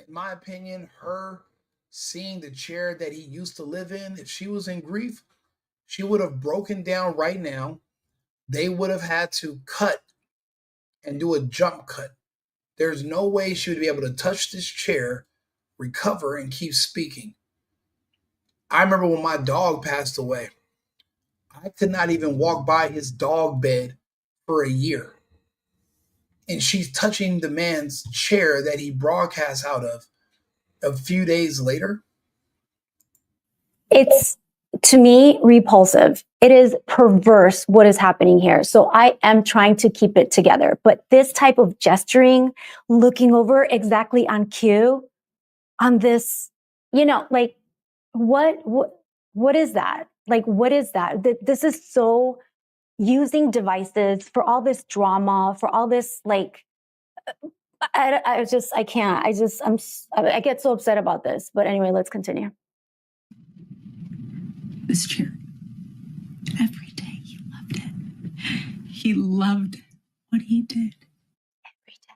my opinion, her seeing the chair that he used to live in, if she was in grief, she would have broken down right now. They would have had to cut and do a jump cut. There's no way she would be able to touch this chair, recover, and keep speaking. I remember when my dog passed away, I could not even walk by his dog bed for a year. And she's touching the man's chair that he broadcast out of a few days later. It's, to me, repulsive. It is perverse what is happening here. So I am trying to keep it together. But this type of gesturing, looking over exactly on cue, on this, like, what is that? Like, what is that? This is so using devices for all this drama, for all this, like, I can't. I get so upset about this. But anyway, let's continue. This chair. Every day he loved it. He loved what he did. Every day.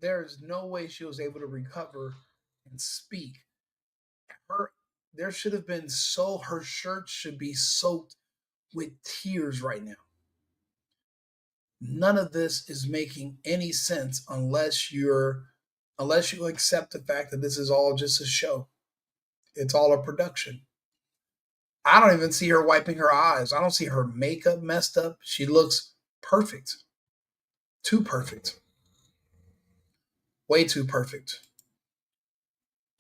There's no way she was able to recover and speak. There should have been her shirt should be soaked with tears right now. None of this is making any sense unless you accept the fact that this is all just a show. It's all a production. I don't even see her wiping her eyes. I don't see her makeup messed up. She looks perfect. Too perfect. Way too perfect.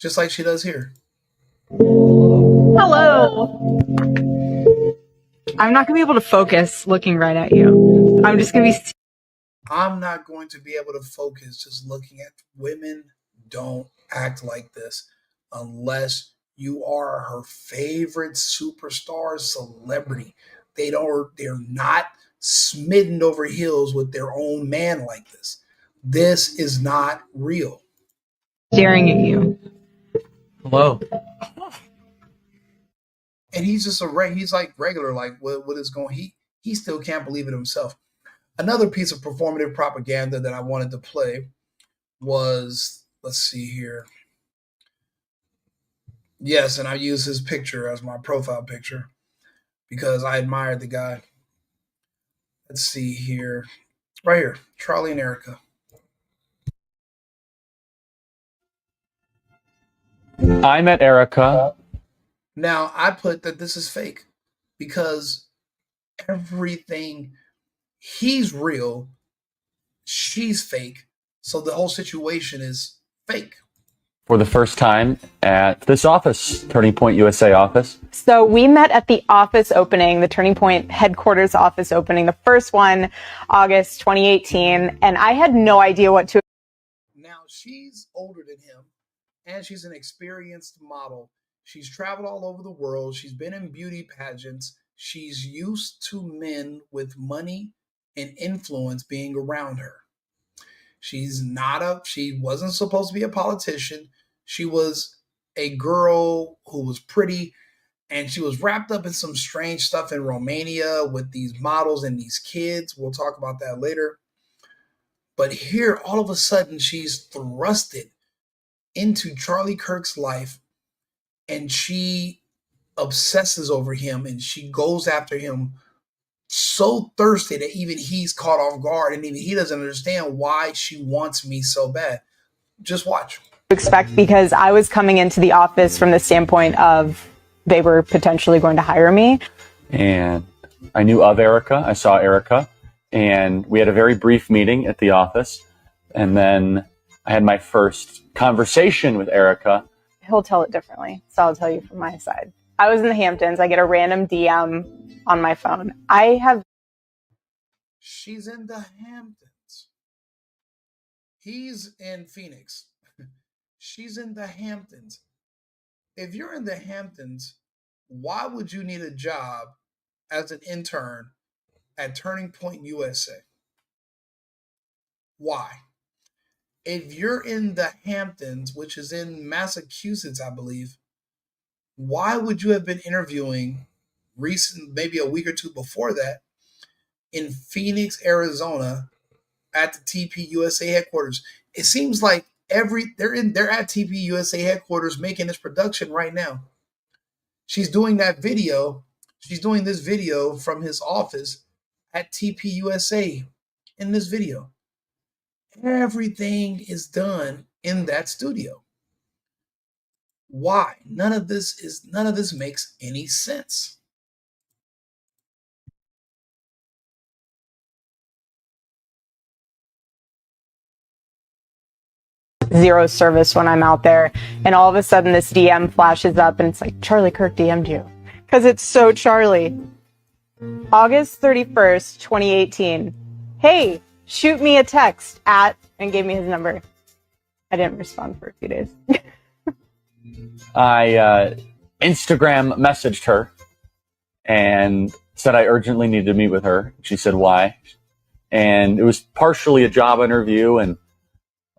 Just like she does here. Hello. I'm not going to be able to focus looking right at you. I'm just going to be. I'm not going to be able to focus just looking at women. Don't act like this unless you are her favorite superstar celebrity. They're not smitten over heels with their own man like this. This is not real. Staring at you. Hello. And he's just he's like regular, like what is going he still can't believe it himself. Another piece of performative propaganda that I wanted to play was, let's see here. Yes, and I use his picture as my profile picture because I admired the guy. Let's see here. Right here, Charlie and Erika. I met Erika. Now, I put that this is fake because everything, he's real, she's fake, so the whole situation is fake. For the first time at this office, Turning Point USA office. So we met at the office opening, the Turning Point headquarters office opening, the first one, August 2018, and I had no idea what to. Now, she's older than him, and she's an experienced model. She's traveled all over the world. She's been in beauty pageants. She's used to men with money and influence being around her. She wasn't supposed to be a politician. She was a girl who was pretty, and she was wrapped up in some strange stuff in Romania with these models and these kids. We'll talk about that later. But here, all of a sudden, she's thrusted into Charlie Kirk's life, and she obsesses over him, and she goes after him so thirsty that even he's caught off guard, and even he doesn't understand why she wants me so bad. Just watch. Expect, because I was coming into the office from the standpoint of they were potentially going to hire me. And I knew of Erika. I saw Erika, and we had a very brief meeting at the office. And then I had my first conversation with Erika. He'll tell it differently, so I'll tell you from my side. I was in the Hamptons. I get a random DM on my phone. She's in the Hamptons. He's in Phoenix. She's in the Hamptons. If you're in the Hamptons, why would you need a job as an intern at Turning Point USA? Why? If you're in the Hamptons, which is in Massachusetts, I believe, why would you have been interviewing maybe a week or two before that, in Phoenix, Arizona, at the TP USA headquarters? It seems like they're at TP USA headquarters making this production right now. She's doing that video. She's doing this video from his office at TP USA in this video. Everything is done in that studio. Why? None of this makes any sense. Zero service when I'm out there, and all of a sudden this DM flashes up and it's like, Charlie Kirk DM'd you, because it's so Charlie. August 31st, 2018. Hey, shoot me a text at, and gave me his number. I didn't respond for a few days. I Instagram messaged her and said I urgently needed to meet with her. She said why, and it was partially a job interview and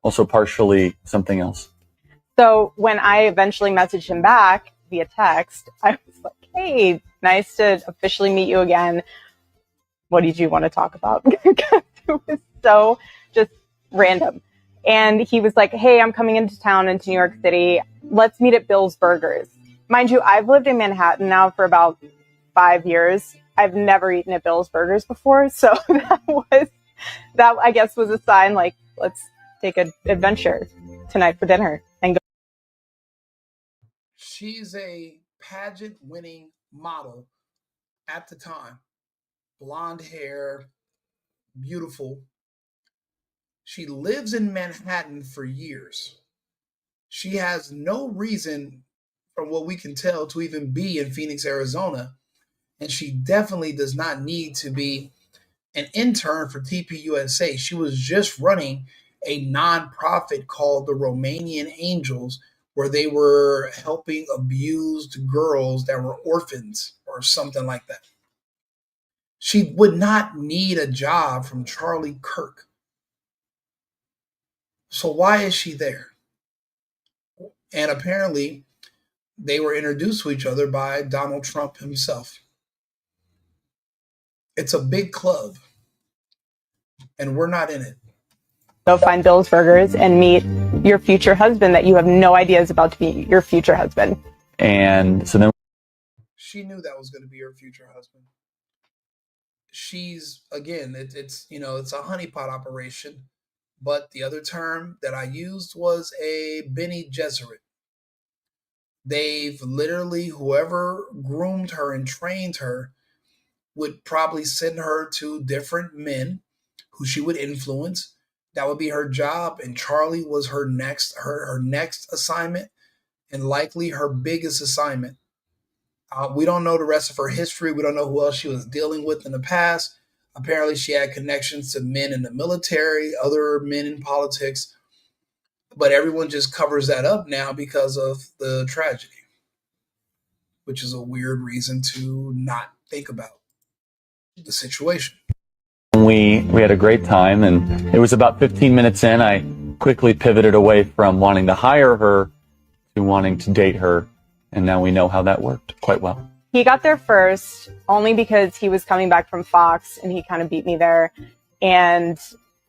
also partially something else. So when I eventually messaged him back via text, I was like, hey, nice to officially meet you again. What did you want to talk about? Because it was so just random. And he was like, hey, I'm coming into town, into New York City. Let's meet at Bill's Burgers. Mind you, I've lived in Manhattan now for about 5 years. I've never eaten at Bill's Burgers before. So that I guess was a sign, like, let's take an adventure tonight for dinner and go. She's a pageant winning model at the time. Blonde hair, beautiful. She lives in Manhattan for years. She has no reason from what we can tell, to even be in Phoenix, Arizona. And she definitely does not need to be an intern for TPUSA. She was just running a nonprofit called the Romanian Angels, where they were helping abused girls that were orphans or something like that. She would not need a job from Charlie Kirk. So why is she there? And apparently, they were introduced to each other by Donald Trump himself. It's a big club, and we're not in it. Go find Bill's Burgers and meet your future husband that you have no idea is about to be your future husband. And so then She knew that was going to be her future husband. She's, again, it's a honeypot operation, but the other term that I used was a Bene Gesserit. They've literally, whoever groomed her and trained her would probably send her to different men who she would influence. That would be her job, and Charlie was her next assignment, and likely her biggest assignment. We don't know the rest of her history. We don't know who else she was dealing with in the past. Apparently, she had connections to men in the military, other men in politics, but everyone just covers that up now because of the tragedy, which is a weird reason to not think about the situation. we had a great time, and it was about 15 minutes in, I quickly pivoted away from wanting to hire her to wanting to date her, and now we know how that worked quite well. He got there first only because he was coming back from Fox and he kind of beat me there. And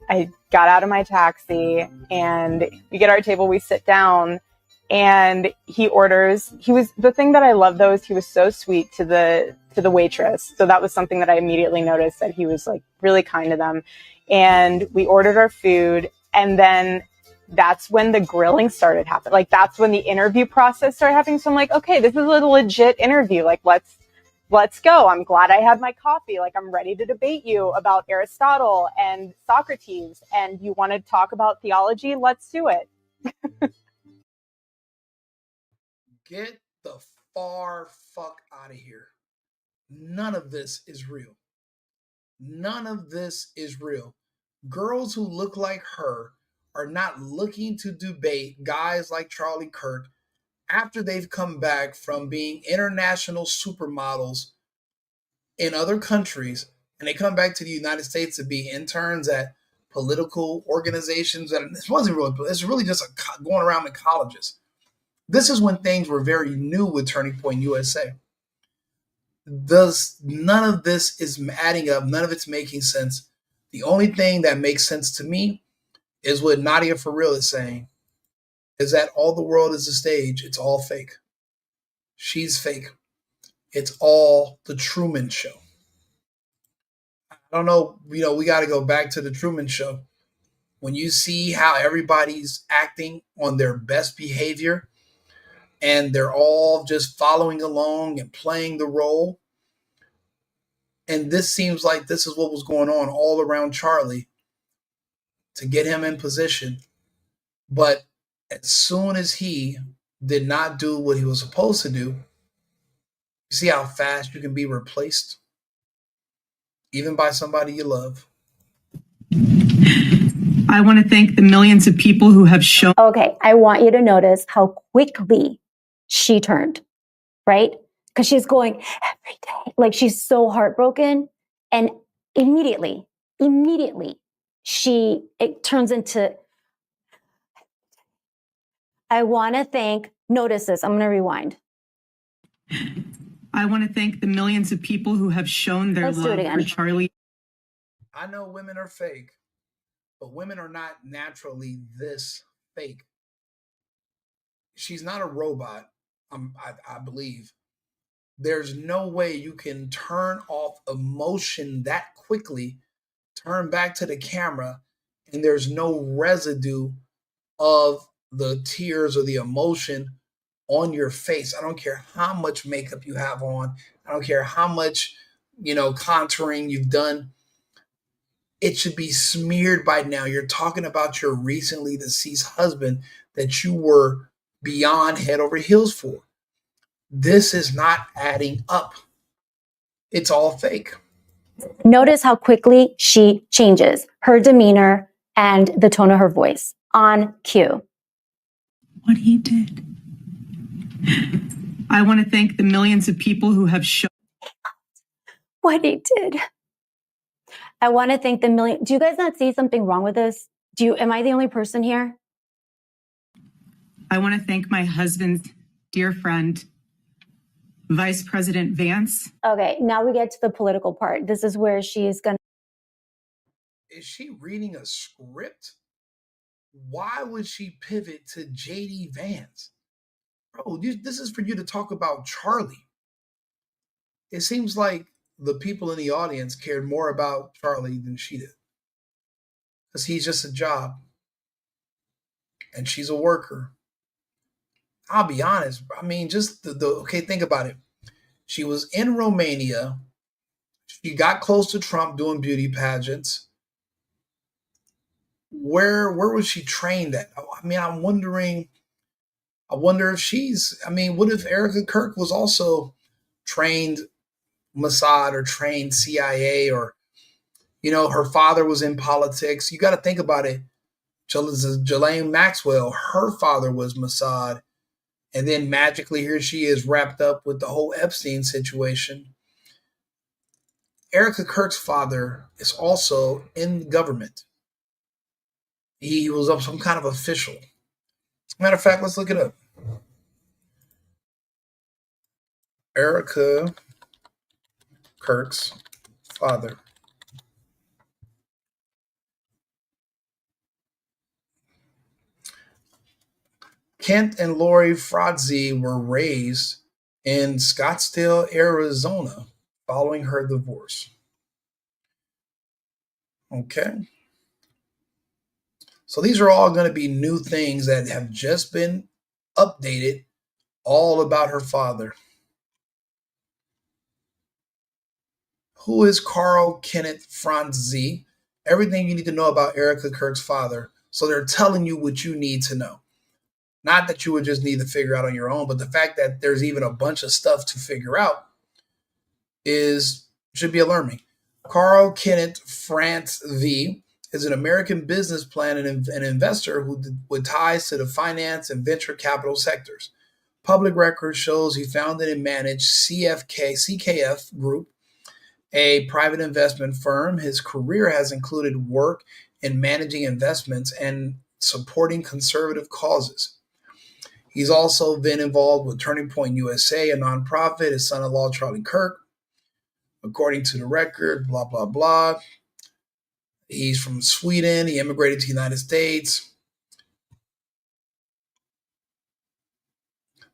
I got out of my taxi and we get our table, we sit down, and he orders. The thing that I love though is he was so sweet to the waitress. So that was something that I immediately noticed, that he was like really kind to them. And we ordered our food, and then that's when the grilling started happening. Like, that's when the interview process started happening. So I'm like, okay, this is a legit interview. Like, let's go. I'm glad I had my coffee. Like, I'm ready to debate you about Aristotle and Socrates. And you want to talk about theology? Let's do it. Get the far fuck out of here. None of this is real. None of this is real. Girls who look like her are not looking to debate guys like Charlie Kirk after they've come back from being international supermodels in other countries, and they come back to the United States to be interns at political organizations. And this wasn't really, it's really just going around to colleges. This is when things were very new with Turning Point USA. None of this is adding up. None of it's making sense. The only thing that makes sense to me is what Nadia For Real is saying, is that all the world is a stage. It's all fake. She's fake. It's all the Truman Show. I don't know, we got to go back to the Truman Show. When you see how everybody's acting on their best behavior and they're all just following along and playing the role, and this seems like this is what was going on all around Charlie to get him in position. But as soon as he did not do what he was supposed to do, you see how fast you can be replaced, even by somebody you love. I want to thank the millions of people who have shown. Okay, I want you to notice how quickly she turned, right? Because she's going every day. Like, she's so heartbroken. And immediately, it turns into, I want to thank, notice this, I'm going to rewind. I want to thank the millions of people who have shown their love for Charlie. I know women are fake, but women are not naturally this fake. She's not a robot, I believe. There's no way you can turn off emotion that quickly, turn back to the camera, and there's no residue of the tears or the emotion on your face. I don't care how much makeup you have on. I don't care how much, contouring you've done. It should be smeared by now. You're talking about your recently deceased husband that you were beyond head over heels for. This is not adding up. It's all fake. Notice how quickly she changes her demeanor and the tone of her voice on cue. What he did. I want to thank the millions of people who have shown What he did. I want to thank the million. Do you guys not see something wrong with this? Am I the only person here? I want to thank my husband's dear friend, Vice President Vance. Okay, now we get to the political part. This is where she's going to. Is she reading a script? Why would she pivot to J.D. Vance? Bro, this is for you to talk about Charlie. It seems like the people in the audience cared more about Charlie than she did. Because he's just a job. And she's a worker. I'll be honest. I mean, just okay, think about it. She was in Romania. She got close to Trump doing beauty pageants. Where was she trained at? I mean, I wonder if what if Erika Kirk was also trained Mossad or trained CIA, or, her father was in politics. You got to think about it. Ghislaine Maxwell, her father was Mossad. And then magically here she is wrapped up with the whole Epstein situation. Erika Kirk's father is also in government. He was some kind of official. As a matter of fact, let's look it up. Erika Kirk's father. Kent and Lori Frazee were raised in Scottsdale, Arizona, following her divorce. Okay. So these are all going to be new things that have just been updated, all about her father. Who is Carl Kenneth Franzese? Everything you need to know about Erika Kirk's father. So they're telling you what you need to know. Not that you would just need to figure out on your own, but the fact that there's even a bunch of stuff to figure out should be alarming. Carl Kenneth Franzese is an American business plan and an investor with ties to the finance and venture capital sectors. Public record shows he founded and managed CKF Group, a private investment firm. His career has included work in managing investments and supporting conservative causes. He's also been involved with Turning Point USA, a nonprofit, his son-in-law, Charlie Kirk. According to the record, blah, blah, blah. He's from Sweden. He immigrated to the United States.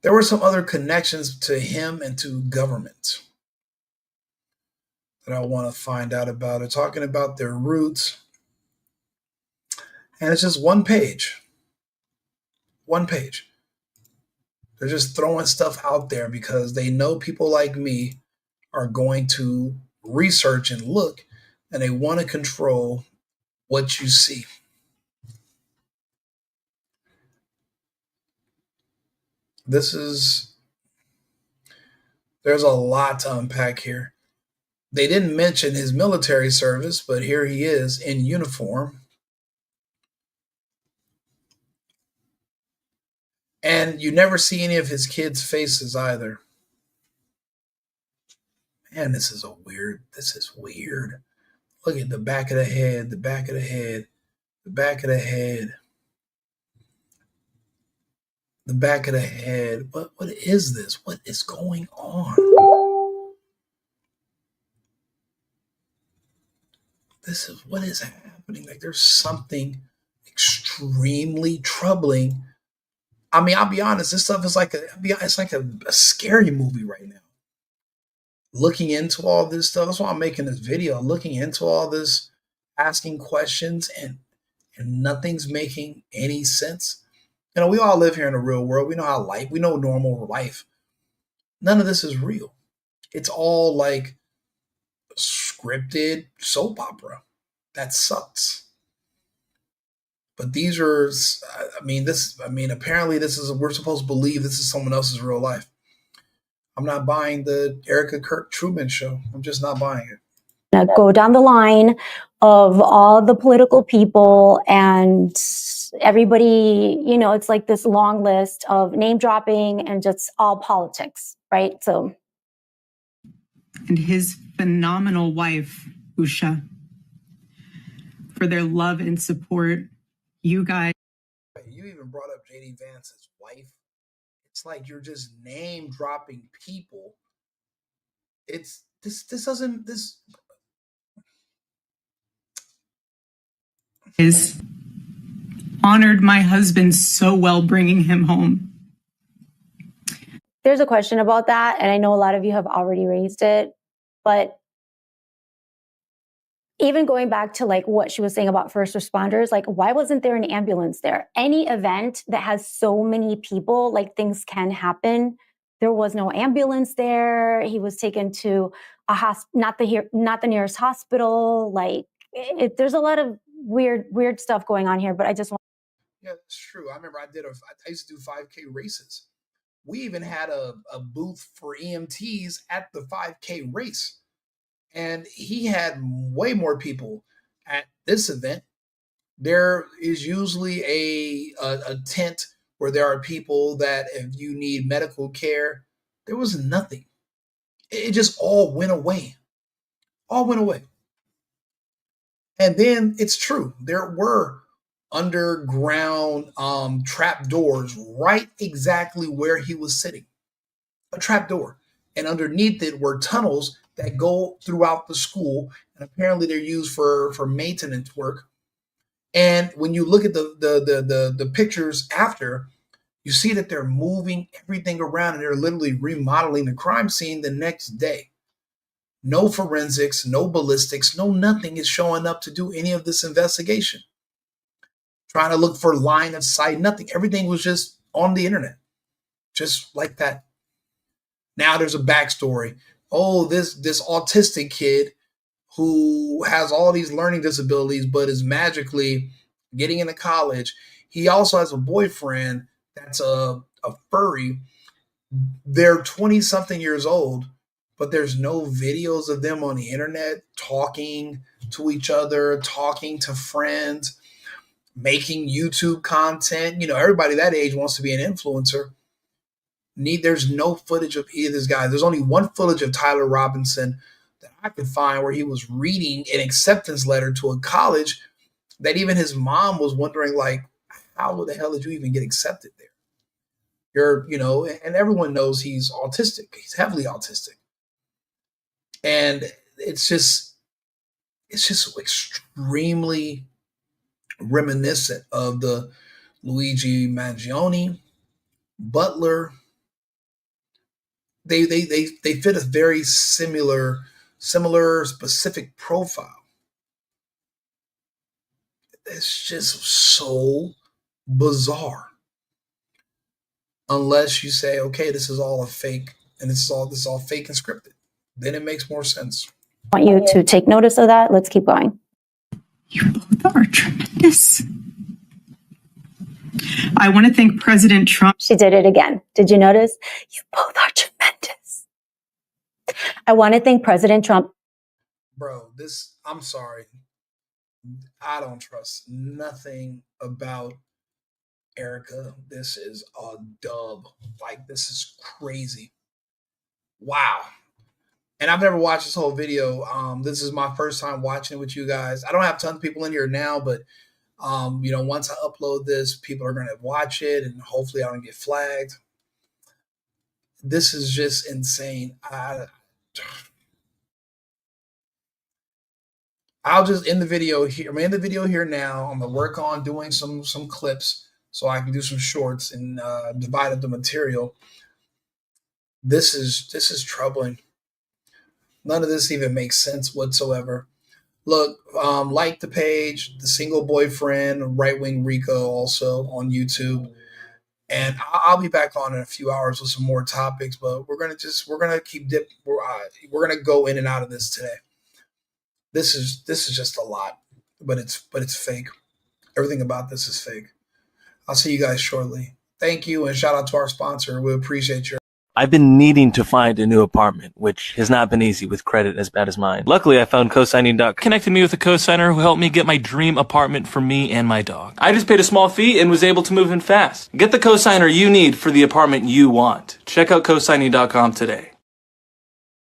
There were some other connections to him and to government that I want to find out about. They're talking about their roots. And it's just one page. One page. They're just throwing stuff out there because they know people like me are going to research and look, and they want to control what you see. There's a lot to unpack here. They didn't mention his military service, but here he is in uniform. And you never see any of his kids' faces either. Man, this is weird. Look at the back of the head, the back of the head, the back of the head, the back of the head. What is this? What is going on? What is happening? Like, there's something extremely troubling. I mean, I'll be honest, this stuff is it's like a scary movie right now. Looking into all this stuff, that's why I'm making this video, looking into all this, asking questions, and nothing's making any sense. We all live here in the real world. We know we know normal life. None of this is real. It's all like scripted soap opera. That sucks. But these are, apparently we're supposed to believe this is someone else's real life. I'm not buying the Erika Kirk Truman Show. I'm just not buying it. Go down the line of all the political people and everybody, you know, it's like this long list of name dropping and just all politics, right? So. And his phenomenal wife, Usha, for their love and support. You guys. You even brought up JD Vance's wife. It's like you're just name dropping people. It's this doesn't this is honored my husband so well, bringing him home. There's a question about that, and I know a lot of you have already raised it, but even going back to like what she was saying about first responders, like why wasn't there an ambulance there? Any event that has so many people, like things can happen. There was no ambulance there. He was taken to a not the nearest hospital. Like there's a lot of weird stuff going on here, but I just want. Yeah, that's true. I remember I used to do 5K races. We even had a booth for EMTs at the 5K race. And he had way more people at this event. There is usually a tent where there are people that if you need medical care, there was nothing. It just all went away. All went away. And then it's true. There were underground trap doors right exactly where he was sitting. A trap door. And underneath it were tunnels that go throughout the school, and apparently they're used for maintenance work. And when you look at the pictures after, you see that they're moving everything around and they're literally remodeling the crime scene the next day. No forensics, no ballistics, no nothing is showing up to do any of this investigation. Trying to look for line of sight, nothing. Everything was just on the internet, just like that. Now there's a backstory. Oh, this autistic kid who has all these learning disabilities but is magically getting into college. He also has a boyfriend that's a furry. They're 20-something years old, but there's no videos of them on the internet talking to each other, talking to friends, making YouTube content. You know, everybody that age wants to be an influencer. There's no footage of either of these guys. There's only one footage of Tyler Robinson that I could find where he was reading an acceptance letter to a college that even his mom was wondering, like, how the hell did you even get accepted there? And everyone knows he's autistic. He's heavily autistic. And it's just extremely reminiscent of the Luigi Mangione, Butler. They fit a very similar specific profile. It's just so bizarre. Unless you say, okay, this is all a fake, and this is all fake and scripted. Then it makes more sense. I want you to take notice of that. Let's keep going. You both are tremendous. I want to thank President Trump. She did it again. Did you notice? You both are tremendous. I want to thank President Trump. Bro, I'm sorry. I don't trust nothing about Erika. This is a dub. Like, this is crazy. Wow. And I've never watched this whole video. This is my first time watching it with you guys. I don't have tons of people in here now, but once I upload this, people are going to watch it, and hopefully I don't get flagged. This is just insane. I'll just end the video here. I'm in the video here now. I'm gonna work on doing some clips so I can do some shorts and divide up the material. This is troubling. None of this even makes sense whatsoever. Look, like the page, The Single Boyfriend, Right Wing Rico, also on YouTube. And I'll be back on in a few hours with some more topics, but we're gonna keep dipping. We're gonna go in and out of this today. This is just a lot, but it's fake. Everything about this is fake. I'll see you guys shortly. Thank you, and shout out to our sponsor. We appreciate your. I've been needing to find a new apartment, which has not been easy with credit as bad as mine. Luckily, I found cosigning.com. Connected me with a cosigner who helped me get my dream apartment for me and my dog. I just paid a small fee and was able to move in fast. Get the cosigner you need for the apartment you want. Check out cosigning.com today.